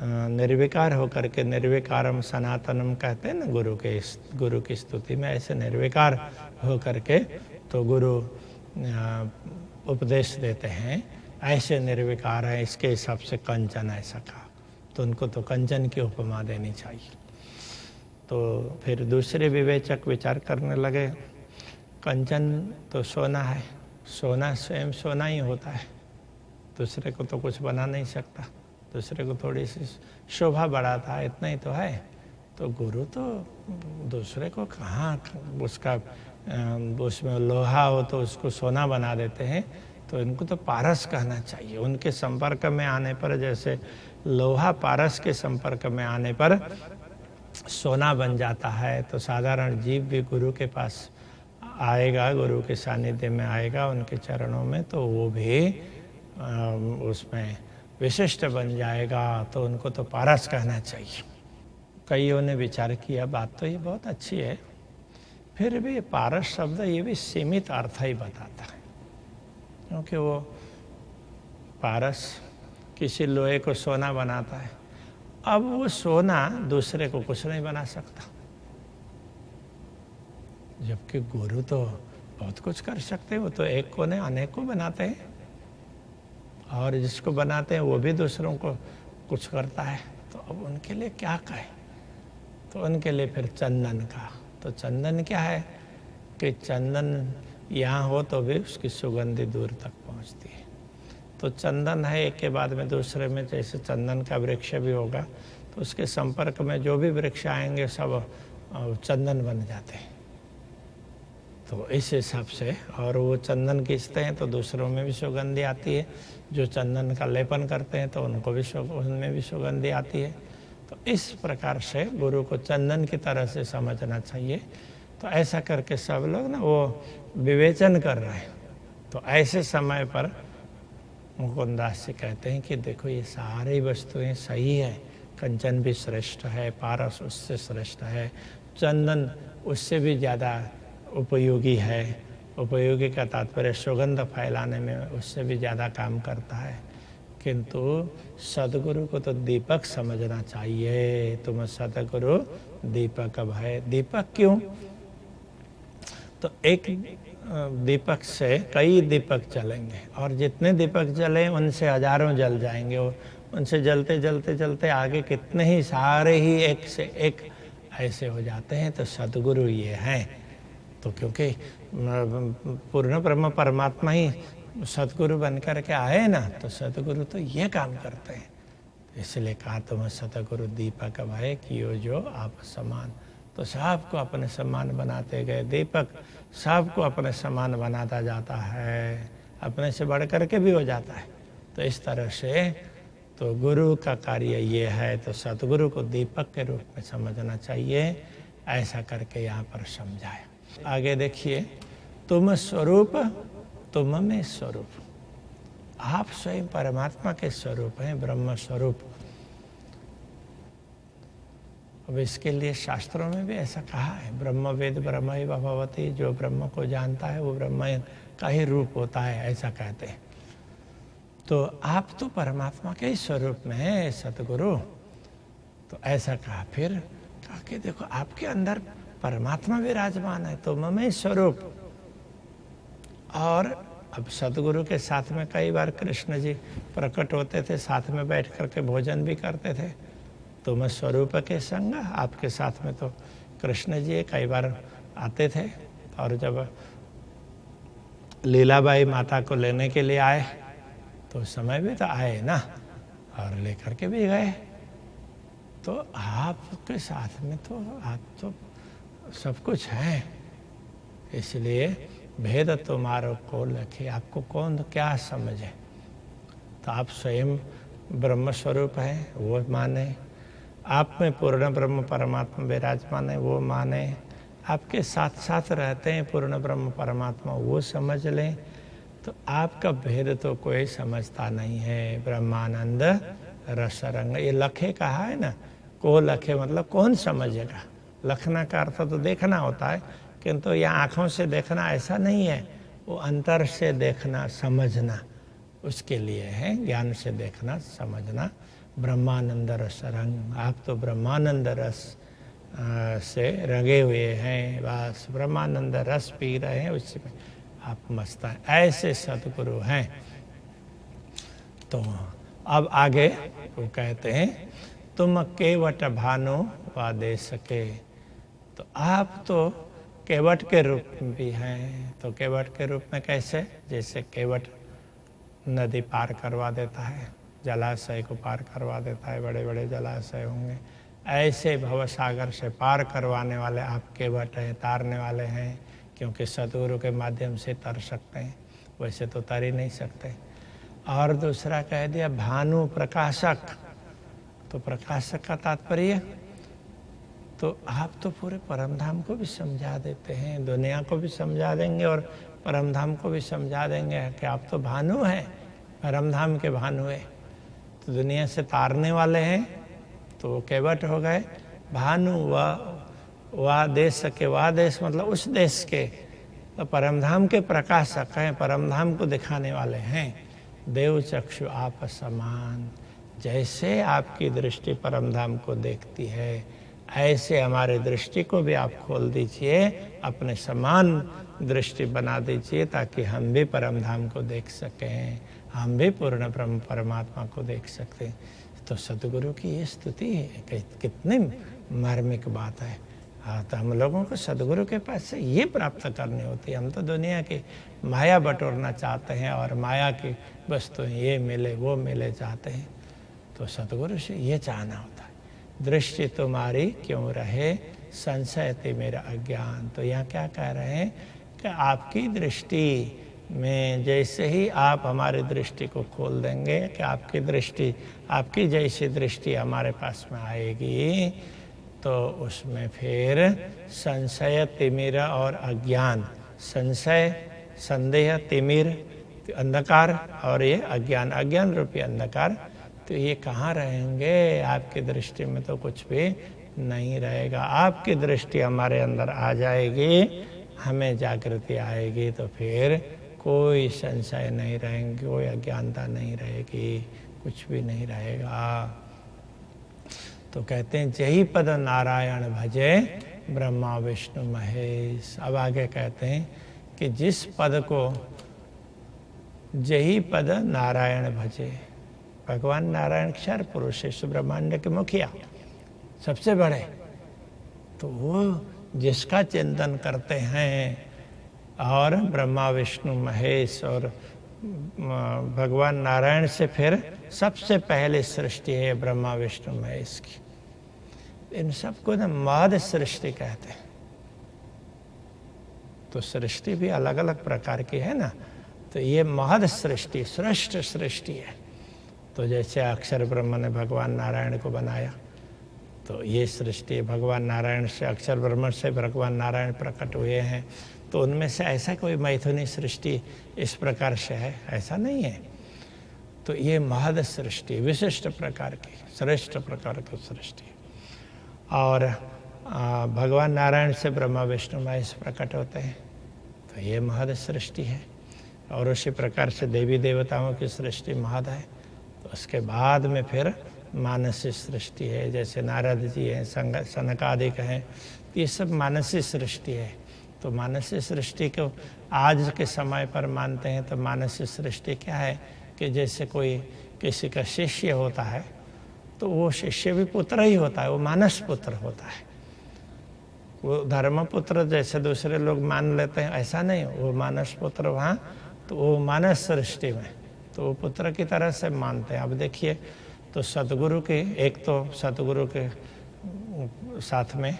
निर्विकार होकर के, निर्विकारम सनातनम कहते हैं ना गुरु की स्तुति में, ऐसे निर्विकार होकर के तो गुरु उपदेश देते हैं। ऐसे निर्विकार है, इसके हिसाब से कंचन ऐसा कहा। तो उनको तो कंचन की उपमा देनी चाहिए। तो फिर दूसरे विवेचक विचार करने लगे कंचन तो सोना है, सोना स्वयं सोना ही होता है, दूसरे को तो कुछ बना नहीं सकता, दूसरे को थोड़ी सी शोभा बढ़ाता है, इतना ही तो है। तो गुरु तो दूसरे को कहाँ उसका उसमें लोहा हो तो उसको सोना बना देते हैं। तो इनको तो पारस कहना चाहिए। उनके संपर्क में आने पर, जैसे लोहा पारस के संपर्क में आने पर सोना बन जाता है, तो साधारण जीव भी गुरु के पास आएगा, गुरु के सानिध्य में आएगा, उनके चरणों में, तो वो भी उसमें विशिष्ट बन जाएगा। तो उनको तो पारस कहना चाहिए। कईयों ने विचार किया बात तो ये बहुत अच्छी है, फिर भी पारस शब्द ये भी सीमित अर्थ ही बताता है, क्योंकि वो पारस किसी लोहे को सोना बनाता है। अब वो सोना दूसरे को कुछ नहीं बना सकता, जबकि गुरु तो बहुत कुछ कर सकते हैं। वो तो एक को नहीं अनेक को बनाते हैं, और जिसको बनाते हैं वो भी दूसरों को कुछ करता है। तो अब उनके लिए क्या कहें? तो उनके लिए फिर चंदन का। तो चंदन क्या है कि चंदन यहाँ हो तो भी उसकी सुगंधी दूर तक पहुँचती है। तो चंदन है, एक के बाद में दूसरे में जैसे चंदन का वृक्ष भी होगा तो उसके संपर्क में जो भी वृक्ष आएंगे सब चंदन बन जाते हैं। तो इस हिसाब से, और वो चंदन खींचते हैं तो दूसरों में भी सुगंधी आती है, जो चंदन का लेपन करते हैं तो उनको भी उनमें भी सुगंधी आती है। तो इस प्रकार से गुरु को चंदन की तरह से समझना चाहिए। तो ऐसा करके सब लोग ना वो विवेचन कर रहे हैं। तो ऐसे समय पर मुकुंदास जी कहते हैं कि देखो ये सारी वस्तुएं सही है, कंचन भी श्रेष्ठ है, पारस उससे श्रेष्ठ है, चंदन उससे भी ज़्यादा उपयोगी है। उपयोगी का तात्पर्य सुगंध फैलाने में उससे भी ज़्यादा काम करता है। किंतु सदगुरु को तो दीपक समझना चाहिए। तुम सदगुरु दीपक भय। दीपक क्यों? तो एक दीपक से कई दीपक जलेंगे और जितने दीपक जले उनसे हजारों जल जाएंगे। उनसे जलते जलते जलते आगे कितने ही सारे ही एक से एक ऐसे हो जाते हैं। तो सदगुरु ये हैं। तो क्योंकि पूर्ण ब्रह्म परमात्मा ही सदगुरु बन कर के आए ना, तो सदगुरु तो ये काम करते हैं। इसलिए कहा तुम सदगुरु दीपक भय कियो जो आप समान। तो सबको अपने समान बनाते गए। दीपक सबको अपने समान बनाता जाता है, अपने से बढ़ कर के भी हो जाता है। तो इस तरह से तो गुरु का कार्य ये है। तो सदगुरु को दीपक के रूप में समझना चाहिए। ऐसा करके यहाँ पर समझाया। आगे देखिए, तुम स्वरूप तुम में स्वरूप। आप स्वयं परमात्मा के स्वरूप हैं, ब्रह्म स्वरूप। अब इसके लिए शास्त्रों में भी ऐसा कहा है, ब्रह्म वेद ब्रह्मैव भवति। जो ब्रह्म को जानता है वो ब्रह्म का ही रूप होता है, ऐसा कहते हैं। तो आप तो परमात्मा के ही स्वरूप में हैं सतगुरु। तो ऐसा कहा। फिर कहा कि देखो आपके अंदर परमात्मा विराजमान है, तो मम स्वरूप। और अब सतगुरु के साथ में कई बार कृष्ण जी प्रकट होते थे, साथ में बैठ करके भोजन भी करते थे। तो मैं स्वरूप के संग आपके साथ में तो कृष्ण जी कई बार आते थे। और जब लीलाबाई माता को लेने के लिए आए तो उस समय भी तो आए ना, और लेकर के भी गए। तो आपके साथ में तो आप तो सब कुछ है। इसलिए भेद तुम्हारो को लखे, आपको कौन क्या समझे। तो आप स्वयं ब्रह्म स्वरूप है वो माने, आप में पूर्ण ब्रह्म परमात्मा विराजमान है वो माने, आपके साथ साथ रहते हैं पूर्ण ब्रह्म परमात्मा वो समझ लें। तो आपका भेद तो कोई समझता नहीं है। ब्रह्मानंद रस रंग, ये लखे कहा है ना, को लखे मतलब कौन समझेगा। लखना का अर्थ तो देखना होता है, किंतु यहाँ आँखों से देखना ऐसा नहीं है, वो अंतर से देखना समझना उसके लिए है। ज्ञान से देखना समझना। ब्रह्मानंद रस रंग, आप तो ब्रह्मानंद रस से रंगे हुए हैं, बस ब्रह्मानंद रस पी रहे हैं, उसमें आप मस्त हैं। ऐसे सतगुरु हैं। तो अब आगे वो कहते हैं तुम केवट भानु वा दे सके। तो आप तो केवट के रूप में भी हैं। तो केवट के रूप में कैसे? जैसे केवट नदी पार करवा देता है, जलाशय को पार करवा देता है, बड़े बड़े जलाशय होंगे, ऐसे भवसागर से पार करवाने वाले आप केवट हैं, तारने वाले हैं। क्योंकि सतगुरु के माध्यम से तर सकते हैं, वैसे तो तर ही नहीं सकते। और दूसरा कह दिया भानु प्रकाशक। तो प्रकाशक का तात्पर्य, तो आप तो पूरे परमधाम को भी समझा देते हैं, दुनिया को भी समझा देंगे और परमधाम को भी समझा देंगे कि आप तो भानु हैं, परमधाम के भानु हैं। तो दुनिया से तारने वाले हैं तो वो केवट हो गए। भानु वह देश के, वह देश मतलब उस देश के, तो परमधाम के प्रकाशक हैं, परमधाम को दिखाने वाले हैं। देव चक्षु आप समान, जैसे आपकी दृष्टि परमधाम को देखती है ऐसे हमारे दृष्टि को भी आप खोल दीजिए, अपने समान दृष्टि बना दीजिए, ताकि हम भी परमधाम को देख सकें, हम भी पूर्ण ब्रह्म परमात्मा को देख सकते हैं। तो सतगुरु की ये स्तुति है, कितनी मार्मिक बात है। हाँ, तो हम लोगों को सदगुरु के पास से ये प्राप्त करनी होती है। हम तो दुनिया की माया बटोरना चाहते हैं और माया की वस्तुएं ये मिले वो मिले चाहते हैं। तो सदगुरु से ये चाहना होता है, दृष्टि तुम्हारी क्यों रहे संशय ते मेरा अज्ञान। तो यहाँ क्या कह रहे हैं कि आपकी दृष्टि में जैसे ही आप हमारी दृष्टि को खोल देंगे कि आपकी दृष्टि, आपकी जैसी दृष्टि हमारे पास में आएगी तो उसमें फिर संशय तिमिर और अज्ञान, संशय संदेह तिमिर अंधकार और ये अज्ञान, अज्ञान रूपी अंधकार, तो ये कहाँ रहेंगे? आपकी दृष्टि में तो कुछ भी नहीं रहेगा। आपकी दृष्टि हमारे अंदर आ जाएगी, हमें जागृति आएगी तो फिर कोई संशय नहीं रहेंगे, कोई अज्ञानता नहीं रहेगी, कुछ भी नहीं रहेगा। तो कहते हैं जही पद नारायण भजे ब्रह्मा विष्णु महेश। अब आगे कहते हैं कि जिस पद को, जही पद नारायण भजे, भगवान नारायण क्षर पुरुष है, ब्रह्मांड के मुखिया सबसे बड़े, तो वो जिसका चिंतन करते हैं और ब्रह्मा विष्णु महेश और भगवान नारायण से फिर सबसे पहले सृष्टि है ब्रह्मा विष्णु महेश की। इन सबको ना महद सृष्टि कहते हैं। तो सृष्टि भी अलग अलग प्रकार की है ना, तो ये महद सृष्टि, श्रेष्ठ सृष्टि है। तो जैसे अक्षर ब्रह्म ने भगवान नारायण को बनाया, तो ये सृष्टि भगवान नारायण से, अक्षर ब्रह्म से भगवान नारायण प्रकट हुए हैं। तो उनमें से ऐसा कोई मैथुनी सृष्टि इस प्रकार से है, ऐसा नहीं है। तो ये महद सृष्टि, विशिष्ट प्रकार की, श्रेष्ठ प्रकार की सृष्टि। और भगवान नारायण से ब्रह्मा विष्णु महेश प्रकट होते हैं, तो ये महद सृष्टि है। और उसी प्रकार से देवी देवताओं की सृष्टि महद है। तो उसके बाद में फिर मानसी सृष्टि है, जैसे नारद जी हैं, सनकादिक हैं, ये सब मानसी सृष्टि है। तो मानसी सृष्टि को आज के समय पर मानते हैं। तो मानसी सृष्टि क्या है कि जैसे कोई किसी का शिष्य होता है तो वो शिष्य भी पुत्र ही होता है, वो मानस पुत्र होता है। वो धर्मपुत्र जैसे दूसरे लोग मान लेते हैं, ऐसा नहीं, वो मानस पुत्र वहाँ, तो वो मानस सृष्टि में तो वो पुत्र की तरह से मानते हैं। अब देखिए, तो सतगुरु के, एक तो सतगुरु के साथ में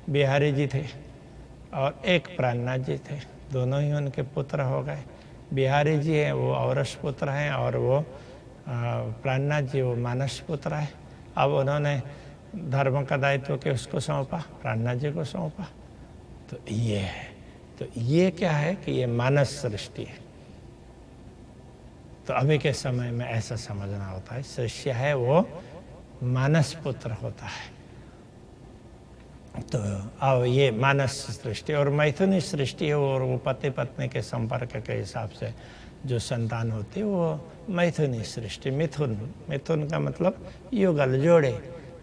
बिहारी जी थे और एक प्राणनाथ जी थे, दोनों ही उनके पुत्र हो गए। बिहारी जी हैं वो औरस पुत्र हैं और वो प्राणनाथ जी वो मानस पुत्र है। अब उन्होंने धर्म का दायित्व के उसको सौंपा, प्राणनाथ जी को सौंपा। तो ये है, तो ये क्या है कि ये मानस सृष्टि है। तो अभी के समय में ऐसा समझना होता है, शिष्य है वो मानस पुत्र होता है। तो अब ये मानस सृष्टि और मैथुनी सृष्टि है, और वो पति पत्नी के संपर्क के हिसाब से जो संतान होती है वो मैथुनी सृष्टि। मिथुन, मिथुन का मतलब युगल, जोड़े,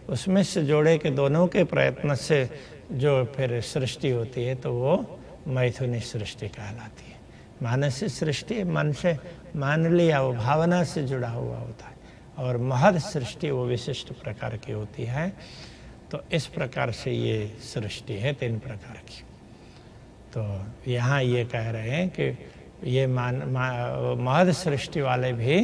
उसमें से जोड़े के दोनों के प्रयत्न से जो फिर सृष्टि होती है तो वो मैथुनी सृष्टि कहलाती है। मानसी सृष्टि मन से मान लिया, वो भावना से जुड़ा हुआ होता है। और महद सृष्टि वो विशिष्ट प्रकार की होती है। तो इस प्रकार से ये सृष्टि है 3 प्रकार की। तो यहाँ ये कह रहे हैं कि ये महद सृष्टि वाले भी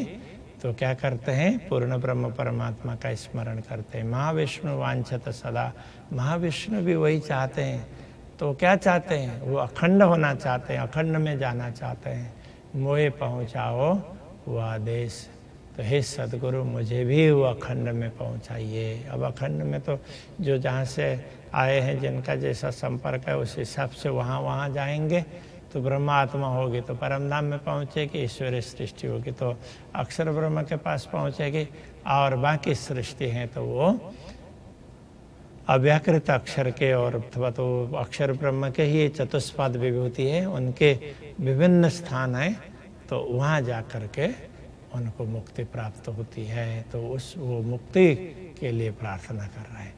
तो क्या करते हैं, पूर्ण ब्रह्म परमात्मा का स्मरण करते हैं। महाविष्णु वांछत सदा, महाविष्णु भी वही चाहते हैं। तो क्या चाहते हैं, वो अखंड होना चाहते हैं, अखंड में जाना चाहते हैं। मोहे पहुँचाओ वो आदेश, तो हे सदगुरु मुझे भी वो अखंड में पहुँचाइए। अब अखंड में तो जो जहाँ से आए हैं, जिनका जैसा संपर्क है उस हिसाब से वहाँ जाएंगे। तो ब्रह्म आत्मा होगी तो परमधाम में पहुँचेगी, ईश्वरीय सृष्टि होगी तो अक्षर ब्रह्म के पास पहुँचेगी, और बाकी सृष्टि हैं तो वो अव्याकृत अक्षर के और अथवा तो अक्षर ब्रह्म के ही चतुष्पाद विभूति है, उनके विभिन्न स्थान हैं। तो वहाँ जा कर के उनको मुक्ति प्राप्त होती है। तो वो मुक्ति के लिए प्रार्थना कर रहे हैं।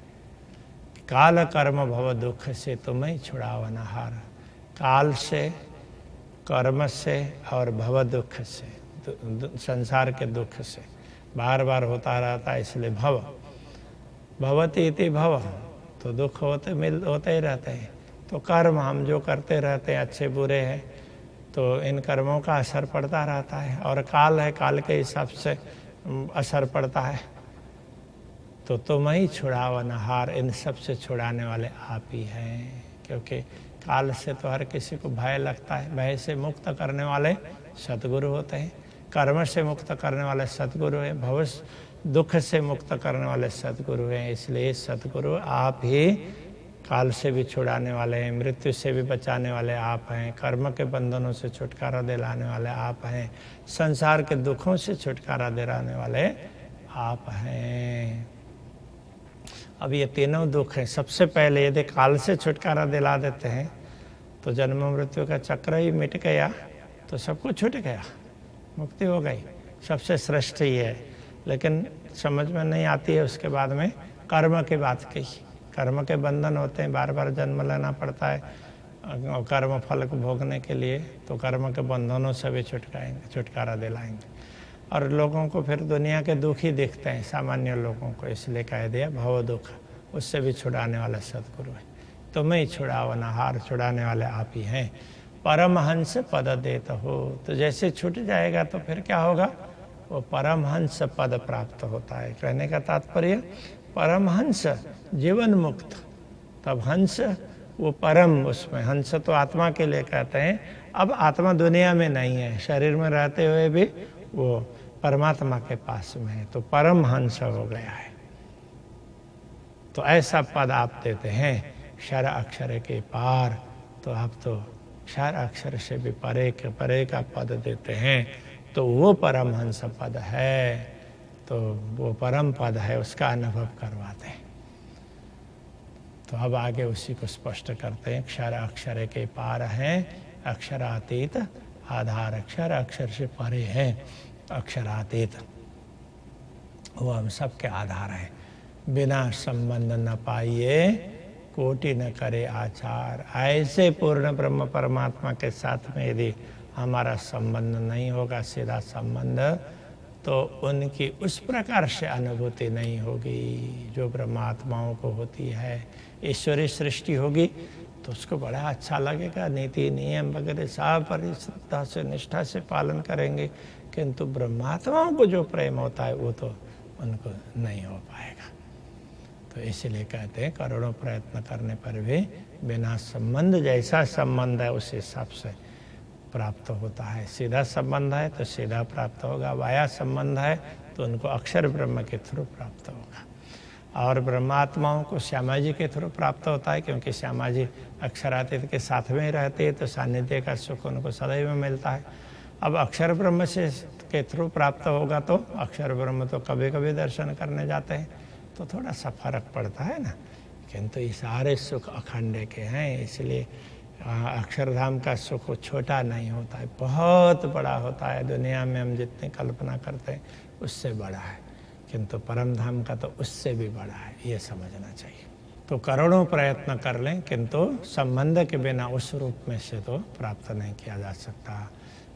काल कर्म भव दुख से तुम्हें छुड़ावना हार। काल से, कर्म से और भव दुख से, संसार के दुख से बार बार होता रहता है, इसलिए भव, भवती इति भव, तो दुख होते ही रहते हैं। तो कर्म हम जो करते रहते हैं अच्छे बुरे हैं, तो इन कर्मों का असर पड़ता रहता है। और काल है, काल के हिसाब से असर पड़ता है। तो तुम ही छुड़ावनहार, इन सब से छुड़ाने वाले आप ही हैं। क्योंकि काल से तो हर किसी को भय लगता है, भय से मुक्त करने वाले सतगुरु होते हैं, कर्म से मुक्त करने वाले सतगुरु हैं, भविष्य दुख से मुक्त करने वाले सतगुरु हैं। इसलिए सतगुरु आप ही काल से भी छुड़ाने वाले हैं, मृत्यु से भी बचाने वाले आप हैं, कर्म के बंधनों से छुटकारा दिलाने वाले आप हैं, संसार के दुखों से छुटकारा दिलाने वाले आप हैं। अब ये तीनों दुख हैं। सबसे पहले यदि काल से छुटकारा दिला देते हैं तो जन्म मृत्यु का चक्र ही मिट गया, तो सब कुछ छूट गया, मुक्ति हो गई। सबसे श्रेष्ठ ही है। लेकिन समझ में नहीं आती है उसके बाद में कर्म की बात कही। कर्म के बंधन होते हैं, बार बार जन्म लेना पड़ता है कर्म फल को भोगने के लिए, तो कर्म के बंधनों से भी छुटकारा दिलाएंगे। और लोगों को फिर दुनिया के दुख ही दिखते हैं, सामान्य लोगों को, इसलिए कह दिया भव दुख, उससे भी छुड़ाने वाला सतगुरु है। तुम्हें ही छुड़ावनहार, छुड़ाने वाले आप ही हैं। परमहंस पद देत हो, तो जैसे छूट जाएगा तो फिर क्या होगा, वो परमहंस पद प्राप्त होता है। कहने का तात्पर्य परमहंस जीवन मुक्त, तब हंस वो परम, उसमें हंस तो आत्मा के लिए कहते हैं। अब आत्मा दुनिया में नहीं है, शरीर में रहते हुए भी वो परमात्मा के पास में है, तो परम हंस हो गया है। तो ऐसा पद आप देते हैं क्षर अक्षर के पार, तो आप तो क्षर अक्षर से भी परे का पद देते हैं, तो वो परमहंस पद है, तो वो परम पद है, उसका अनुभव करवाते हैं। तो अब आगे उसी को स्पष्ट करते हैं। क्षर अक्षर के पार है, अक्षरातीत आधार, अक्षर अक्षर से परे है, अक्षरातीत वो हम सबके आधार है। बिना संबंध न पाइए कोटि न करे आचार। ऐसे पूर्ण ब्रह्म परमात्मा के साथ में यदि हमारा संबंध नहीं होगा, सीधा संबंध, तो उनकी उस प्रकार से अनुभूति नहीं होगी जो ब्रह्मात्माओं को होती है। ईश्वरीय सृष्टि होगी तो उसको बड़ा अच्छा लगेगा, नीति नियम वगैरह सब बड़ी श्रद्धा से निष्ठा से पालन करेंगे, किंतु ब्रह्मात्माओं को जो प्रेम होता है वो तो उनको नहीं हो पाएगा। तो इसलिए कहते हैं करोड़ों प्रयत्न करने पर भी बिना संबंध, जैसा संबंध है उस हिसाब से प्राप्त होता है। सीधा संबंध है तो सीधा प्राप्त होगा, वाया संबंध है तो उनको अक्षर ब्रह्म के थ्रू प्राप्त होगा। और ब्रह्मात्माओं को श्यामा जी के थ्रू प्राप्त होता है, क्योंकि श्यामा जी अक्षरातीत के साथ में ही रहते हैं, तो सानिध्य का सुख उनको सदैव मिलता है। अब अक्षर ब्रह्म से के थ्रू प्राप्त होगा तो अक्षर ब्रह्म तो कभी कभी दर्शन करने जाते हैं, तो थोड़ा सा फर्क पड़ता है ना, किंतु ये सारे सुख अखंड के हैं। इसलिए अक्षरधाम का सुख छोटा नहीं होता है, बहुत बड़ा होता है। दुनिया में हम जितनी कल्पना करते हैं उससे बड़ा है, किंतु परम धाम का तो उससे भी बड़ा है, ये समझना चाहिए। तो करोड़ों प्रयत्न कर लें, किंतु संबंध के बिना उस रूप में से तो प्राप्त नहीं किया जा सकता।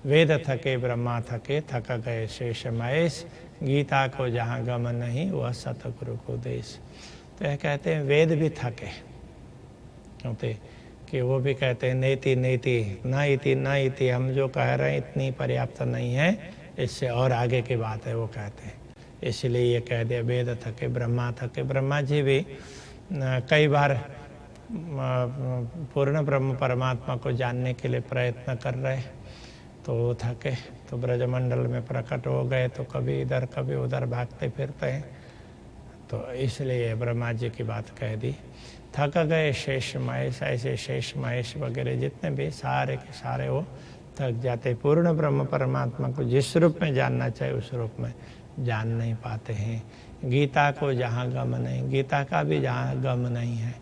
वेद थके ब्रह्मा थके, थक गए शेष महेश, गीता को जहाँ गम नहीं वह सतगुरु को देश। तो यह कहते हैं वेद भी थके, क्योंकि कि वो भी कहते हैं नेति नेति न इति न इति, हम जो कह रहे हैं इतनी पर्याप्त नहीं है, इससे और आगे की बात है वो कहते हैं। इसलिए ये कह दिया वेद थके ब्रह्मा थके। ब्रह्मा जी भी कई बार पूर्ण ब्रह्म परमात्मा को जानने के लिए प्रयत्न कर रहे, तो वो थके, तो ब्रजमंडल में प्रकट हो गए, तो कभी इधर कभी उधर भागते फिरते हैं, तो इसलिए ब्रह्मा जी की बात कह दी। थक गए शेष महेश, ऐसे शेष महेश वगैरह जितने भी सारे के सारे वो थक जाते, पूर्ण ब्रह्म परमात्मा को जिस रूप में जानना चाहिए उस रूप में जान नहीं पाते हैं। गीता को जहाँ गम नहीं, गीता का भी जहाँ गम नहीं है,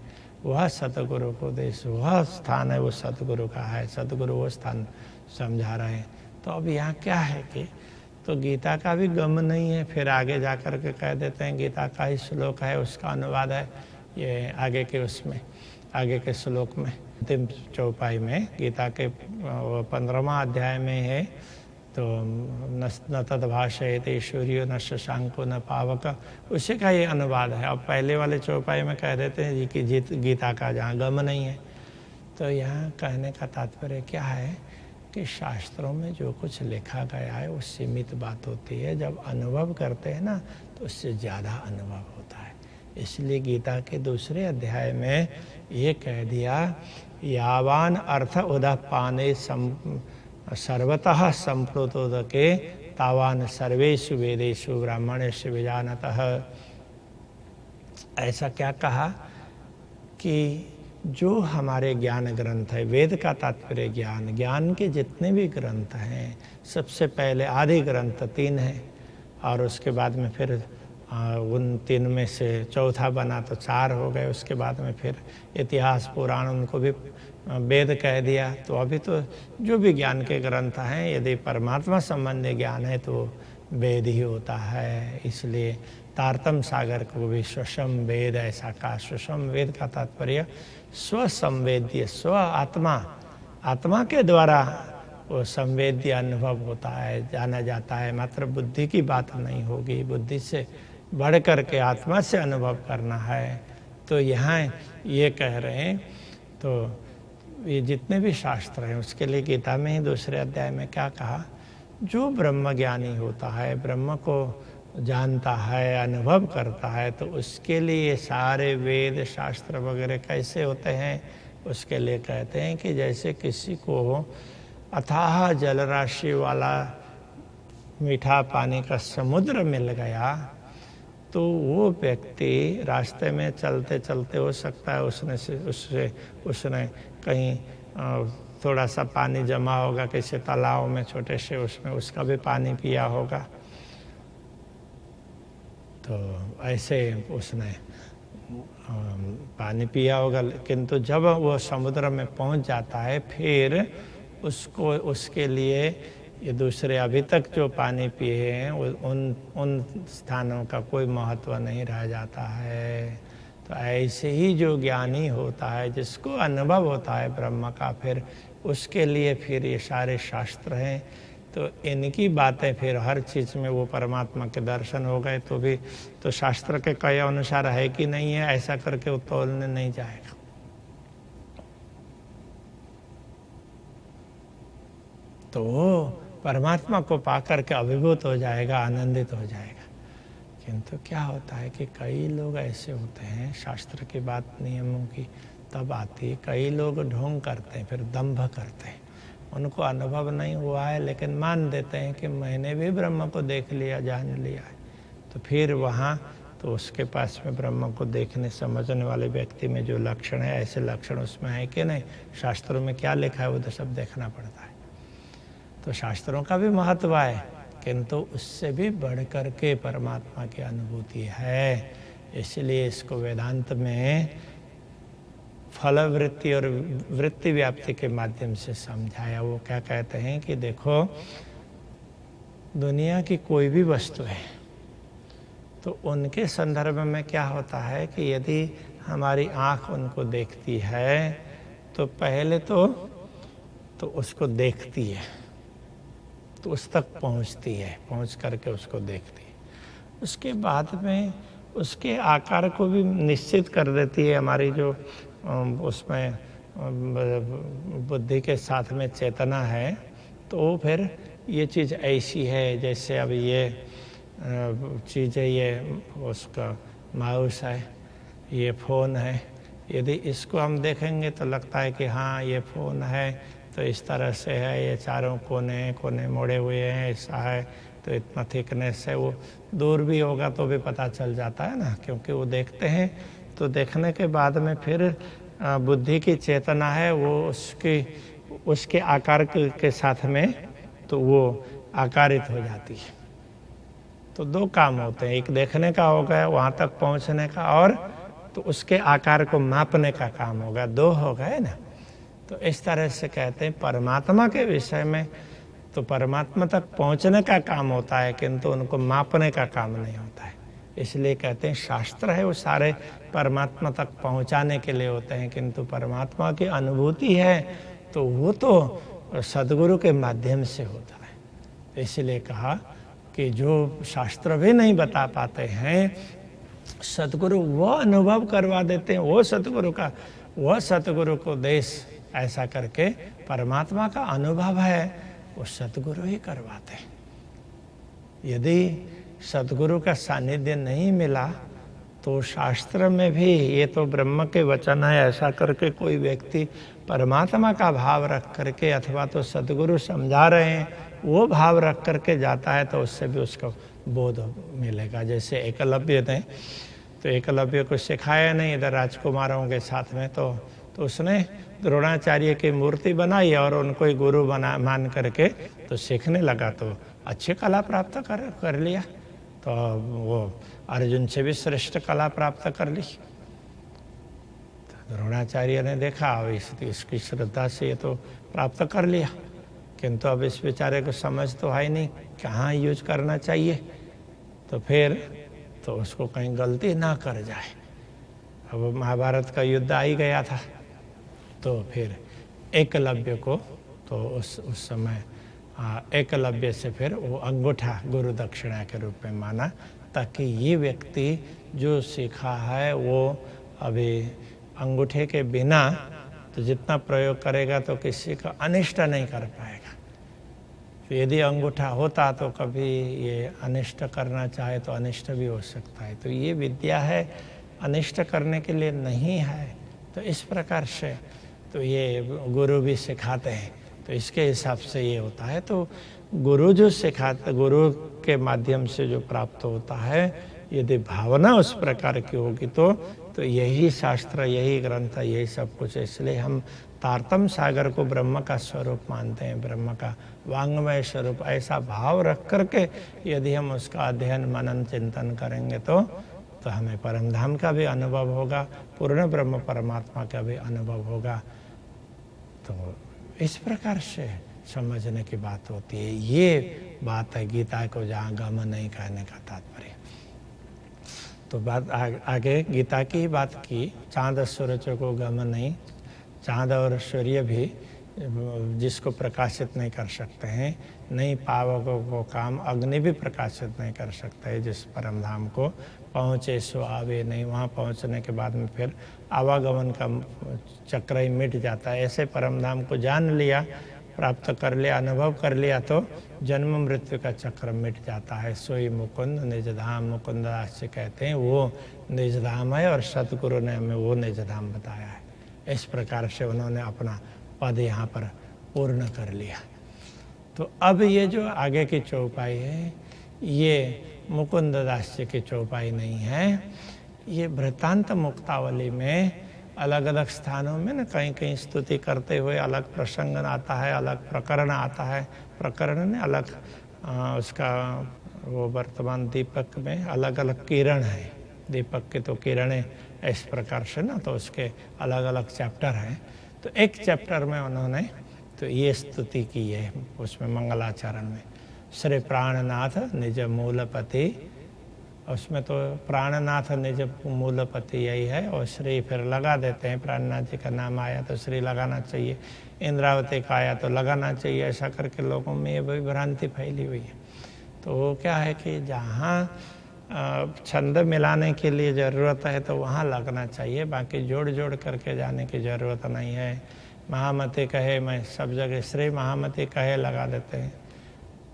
वह सतगुरु को देश, वह स्थान है वो सतगुरु का है, सतगुरु वो स्थान समझा रहे हैं। तो अब यहाँ क्या है कि तो गीता का भी गम नहीं है, फिर आगे जा कर के कह देते हैं गीता का ही श्लोक है, उसका अनुवाद है ये आगे के उसमें, आगे के श्लोक में अंतिम चौपाई में गीता के 15वां अध्याय में है तो न तद्भाषयते सूर्यो न शशांको न पावक, उसी का ये अनुवाद है। अब पहले वाले चौपाई में कह देते हैं जी कि गीता का जहाँ गम नहीं है। तो यहाँ कहने का तात्पर्य क्या है कि शास्त्रों में जो कुछ लिखा गया है वो सीमित बात होती है, जब अनुभव करते हैं ना तो उससे ज़्यादा अनुभव होता है। इसलिए गीता के दूसरे अध्याय में ये कह दिया, यावान अर्थ उदः पाने सर्वतः संप्लुतोदके तावान सर्वेषु वेदेषु ब्राह्मणेषु विजानतः। ऐसा क्या कहा कि जो हमारे ज्ञान ग्रंथ है, वेद का तात्पर्य ज्ञान, ज्ञान के जितने भी ग्रंथ हैं, सबसे पहले आदि ग्रंथ 3 हैं और उसके बाद में फिर उन 3 में से चौथा बना तो 4 हो गए। उसके बाद में फिर इतिहास पुराण, उनको भी वेद कह दिया। तो अभी तो जो भी ज्ञान के ग्रंथ हैं, यदि परमात्मा संबंधी ज्ञान है तो वेद ही होता है। इसलिए तारतम सागर को भी स्वसम वेद ऐसा कहा। स्वसम वेद का तात्पर्य स्वसंवेद्य, स्व आत्मा, आत्मा के द्वारा वो संवेद्य अनुभव होता है, जाना जाता है। मात्र बुद्धि की बात नहीं होगी, बुद्धि से बढ़ कर के आत्मा से अनुभव करना है। तो यहाँ ये कह रहे हैं, तो ये जितने भी शास्त्र हैं उसके लिए गीता में ही दूसरे अध्याय में क्या कहा, जो ब्रह्म ज्ञानी होता है, ब्रह्म को जानता है, अनुभव करता है, तो उसके लिए सारे वेद शास्त्र वगैरह कैसे होते हैं, उसके लिए कहते हैं कि जैसे किसी को अथाह जलराशि वाला मीठा पानी का समुद्र मिल गया, तो वो व्यक्ति रास्ते में चलते चलते हो सकता है उसने कहीं थोड़ा सा पानी जमा होगा किसी तालाब में छोटे से, उसमें उसका भी पानी पिया होगा। तो ऐसे उसने पानी पिया होगा, किंतु जब वो समुद्र में पहुंच जाता है फिर उसको, उसके लिए ये दूसरे अभी तक जो पानी पिए हैं उन स्थानों का कोई महत्व नहीं रह जाता है। तो ऐसे ही जो ज्ञानी होता है, जिसको अनुभव होता है ब्रह्म का, फिर उसके लिए फिर ये सारे शास्त्र हैं। तो इनकी बातें फिर हर चीज़ में वो परमात्मा के दर्शन हो गए तो भी तो शास्त्र के कहे अनुसार है कि नहीं है, ऐसा करके वो तोलने नहीं जाएगा। तो वो परमात्मा को पाकर के अभिभूत हो जाएगा, आनंदित हो जाएगा। किंतु क्या होता है कि कई लोग ऐसे होते हैं, शास्त्र की बात नियमों की तब आती है, कई लोग ढोंग करते हैं, फिर दंभ करते हैं। उनको अनुभव नहीं हुआ है लेकिन मान देते हैं कि मैंने भी ब्रह्म को देख लिया, जान लिया है। तो फिर वहाँ तो उसके पास में ब्रह्म को देखने समझने वाले व्यक्ति में जो लक्षण है, ऐसे लक्षण उसमें है कि नहीं, शास्त्रों में क्या लिखा है वो तो सब देखना पड़ता है। तो शास्त्रों का भी महत्व है, किंतु उससे भी बढ़ कर के परमात्मा की अनुभूति है। इसलिए इसको वेदांत में फलवृत्ति और वृत्ति व्याप्ति के माध्यम से समझाया। वो क्या कहते हैं कि देखो, दुनिया की कोई भी वस्तु है तो उनके संदर्भ में क्या होता है कि यदि हमारी आँख उनको देखती है तो पहले तो उसको देखती है, तो उस तक पहुंचती है, पहुंच करके उसको देखती है। उसके बाद में उसके आकार को भी निश्चित कर देती है हमारी जो उसमें बुद्धि के साथ में चेतना है। तो फिर ये चीज़ ऐसी है, जैसे अब ये चीज़ है, ये उसका माउस है, ये फ़ोन है। यदि इसको हम देखेंगे तो लगता है कि हाँ ये फ़ोन है, तो इस तरह से है, ये चारों कोने मोड़े हुए हैं, ऐसा है, तो इतना थिकनेस है। वो दूर भी होगा तो भी पता चल जाता है ना, क्योंकि वो देखते हैं। तो देखने के बाद में फिर बुद्धि की चेतना है, वो उसके आकार के साथ में तो वो आकारित हो जाती है। तो 2 काम होते हैं, एक देखने का हो गया वहाँ तक पहुँचने का, और तो उसके आकार को मापने का काम होगा, 2 हो गए ना। तो इस तरह से कहते हैं परमात्मा के विषय में तो परमात्मा तक पहुंचने का काम होता है, किंतु उनको मापने का काम नहीं होता है। इसलिए कहते हैं शास्त्र है वो सारे परमात्मा तक पहुंचाने के लिए होते हैं, किंतु परमात्मा की अनुभूति है तो वो तो सद्गुरु के माध्यम से होता है। इसलिए कहा कि जो शास्त्र भी नहीं बता पाते हैं, सतगुरु वो अनुभव करवा देते हैं। वो सतगुरु को देश ऐसा करके परमात्मा का अनुभव है, वो सतगुरु ही करवाते हैं। यदि सतगुरु का सानिध्य नहीं मिला तो शास्त्र में भी ये तो ब्रह्म के वचन है ऐसा करके कोई व्यक्ति परमात्मा का भाव रख करके अथवा तो सतगुरु समझा रहे हैं वो भाव रख करके जाता है तो उससे भी उसको बोध मिलेगा। जैसे एकलव्य ने तो एकलव्य को सिखाया नहीं इधर राजकुमारों के साथ में, तो उसने द्रोणाचार्य की मूर्ति बनाई और उनको ही गुरु मान करके तो सीखने लगा, तो अच्छी कला प्राप्त कर लिया। तो वो अर्जुन से भी श्रेष्ठ कला प्राप्त कर ली। तो द्रोणाचार्य ने देखा इसकी श्रद्धा से ये तो प्राप्त कर लिया, किंतु अब इस बेचारे को समझ तो है नहीं कहाँ यूज करना चाहिए, तो फिर तो उसको कहीं गलती ना कर जाए। अब महाभारत का युद्ध आ ही गया था, तो फिर एकलव्य को तो उस समय एकलव्य से फिर वो अंगूठा गुरु दक्षिणा के रूप में माना, ताकि ये व्यक्ति जो सीखा है वो अभी अंगूठे के बिना तो जितना प्रयोग करेगा तो किसी का अनिष्ट नहीं कर पाएगा। तो यदि अंगूठा होता तो कभी ये अनिष्ट करना चाहे तो अनिष्ट भी हो सकता है। तो ये विद्या है अनिष्ट करने के लिए नहीं है। तो इस प्रकार से तो ये गुरु भी सिखाते हैं, तो इसके हिसाब से ये होता है। तो गुरु जो सिखाते, गुरु के माध्यम से जो प्राप्त होता है, यदि भावना उस प्रकार की होगी तो यही शास्त्र, यही ग्रंथ, यही सब कुछ। इसलिए हम तारतम सागर को ब्रह्म का स्वरूप मानते हैं, ब्रह्म का वांग्मय स्वरूप। ऐसा भाव रख करके यदि हम उसका अध्ययन मनन चिंतन करेंगे तो हमें परमधाम का भी अनुभव होगा, पूर्ण ब्रह्म परमात्मा का भी अनुभव होगा। तो इस प्रकार से समझने की बात होती है। ये बात है गीता को जहाँ गम नहीं कहने का तात्पर्य। तो बात आगे गीता की बात की, चांद सूरज को गम नहीं, चांद और सूर्य भी जिसको प्रकाशित नहीं कर सकते हैं, नहीं पावकों को काम अग्नि भी प्रकाशित नहीं कर सकता है। जिस परमधाम को पहुँचे सो आवे नहीं, वहाँ पहुँचने के बाद में फिर आवागमन का चक्र ही मिट जाता है। ऐसे परमधाम को जान लिया, प्राप्त कर लिया, अनुभव कर लिया तो जन्म मृत्यु का चक्र मिट जाता है। सोई मुकुंद निज धाम, मुकुंद दास जी कहते हैं वो निज धाम है और सतगुरु ने हमें वो निज धाम बताया है। इस प्रकार से उन्होंने अपना पद यहाँ पर पूर्ण कर लिया। तो अब ये जो आगे की चौपाई है ये मुकुंद दास जी की चौपाई नहीं है, ये वृत्तांत मुक्तावली में अलग अलग स्थानों में न कहीं कहीं स्तुति करते हुए अलग प्रसंग आता है, अलग प्रकरण आता है। प्रकरण ने अलग उसका वो वर्तमान दीपक में अलग अलग किरण है, दीपक की तो किरणें इस प्रकार से ना, तो उसके अलग अलग चैप्टर हैं। तो एक चैप्टर में उन्होंने तो ये स्तुति की है, उसमें मंगलाचरण में श्री प्राणनाथ निज मूलपति, उसमें तो प्राणनाथ निज मूलपति यही है और श्री फिर लगा देते हैं। प्राणनाथ जी का नाम आया तो श्री लगाना चाहिए, इंद्रावती का आया तो लगाना चाहिए, ऐसा करके लोगों में ये भ्रांति फैली हुई है। तो वो क्या है कि जहाँ छंद मिलाने के लिए ज़रूरत है तो वहाँ लगना चाहिए, बाकी जोड़ जोड़ करके जाने की ज़रूरत नहीं है। महामती कहे मैं सब जगह श्री महामती कहे लगा देते हैं।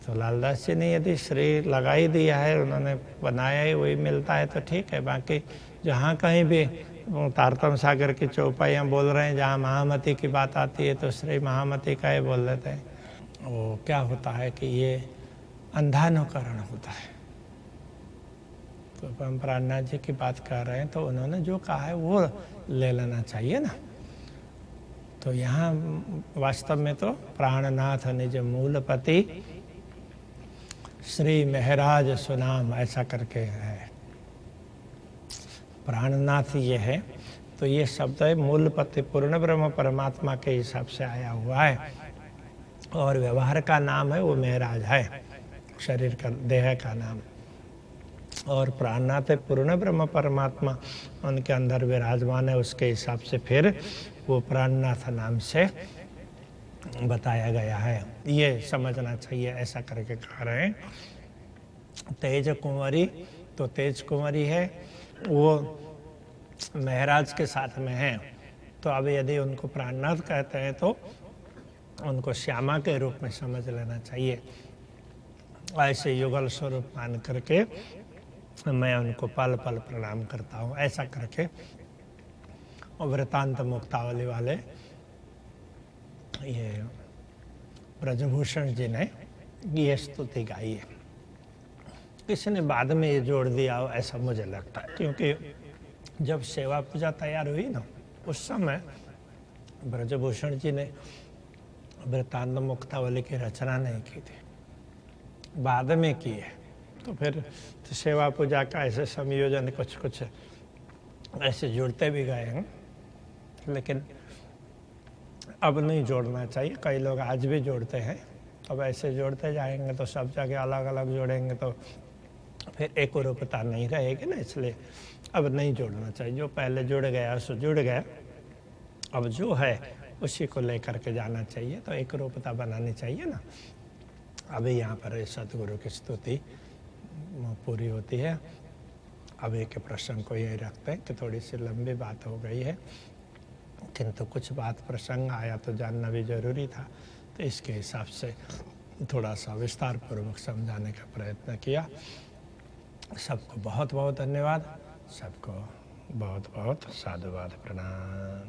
तो लालदास जी ने यदि श्री लगा ही दिया है, उन्होंने बनाया ही वही मिलता है तो ठीक है। बाकी जहाँ कहीं भी तारतम सागर की चौपाइयाँ बोल रहे हैं, जहाँ महामती की बात आती है तो श्री महामती कहे बोल देते हैं। वो क्या होता है कि ये अंधानुकरण होता है। तो हम प्राणनाथ जी की बात कर रहे हैं तो उन्होंने जो कहा है वो ले लेना चाहिए ना। तो यहाँ वास्तव में तो प्राणनाथ निज मूलपति श्री महराज सुनाम ऐसा करके है। प्राणनाथ ये है तो ये शब्द है मूलपति पूर्ण ब्रह्म परमात्मा के हिसाब से आया हुआ है और व्यवहार का नाम है वो महराज है, शरीर का देह का नाम। और प्राणनाथ है पूर्ण ब्रह्म परमात्मा उनके अंदर विराजमान है, उसके हिसाब से फिर वो प्राणनाथ नाम से बताया गया है, ये समझना चाहिए। ऐसा करके कह रहे हैं तेज कुंवरी, तो तेज कुंवरी है वो महराज के साथ में है, तो अब यदि उनको प्राणनाथ कहते हैं तो उनको श्यामा के रूप में समझ लेना चाहिए। ऐसे युगल स्वरूप मान करके मैं उनको पल पल प्रणाम करता हूँ। ऐसा करके वृतांत मुक्तावली वाले ये ब्रजभूषण जी ने ये स्तुति गाई है। किसी ने बाद में ये जोड़ दिया हो ऐसा मुझे लगता है, क्योंकि जब सेवा पूजा तैयार हुई ना उस समय ब्रजभूषण जी ने वृतांत मुक्तावली की रचना नहीं की थी, बाद में की है। तो फिर सेवा पूजा का ऐसे संयोजन कुछ कुछ ऐसे जुड़ते भी गए हैं, लेकिन अब नहीं जोड़ना चाहिए। कई लोग आज भी जोड़ते हैं, अब ऐसे जोड़ते जाएंगे तो सब जगह अलग अलग जोड़ेंगे तो फिर एक रूपता नहीं रहेगी ना, इसलिए अब नहीं जोड़ना चाहिए। जो पहले जुड़ गया सो जुड़ गया, अब जो है उसी को लेकर के जाना चाहिए, तो एक रूपता बनानी चाहिए ना। अभी यहाँ पर सतगुरु की स्तुति पूरी होती है। अभी के प्रसंग को यही रखते हैं कि थोड़ी सी लंबी बात हो गई है, किंतु कुछ बात प्रसंग आया तो जानना भी जरूरी था, तो इसके हिसाब से थोड़ा सा विस्तार पूर्वक समझाने का प्रयत्न किया। सबको बहुत बहुत धन्यवाद, सबको बहुत बहुत साधुवाद, प्रणाम।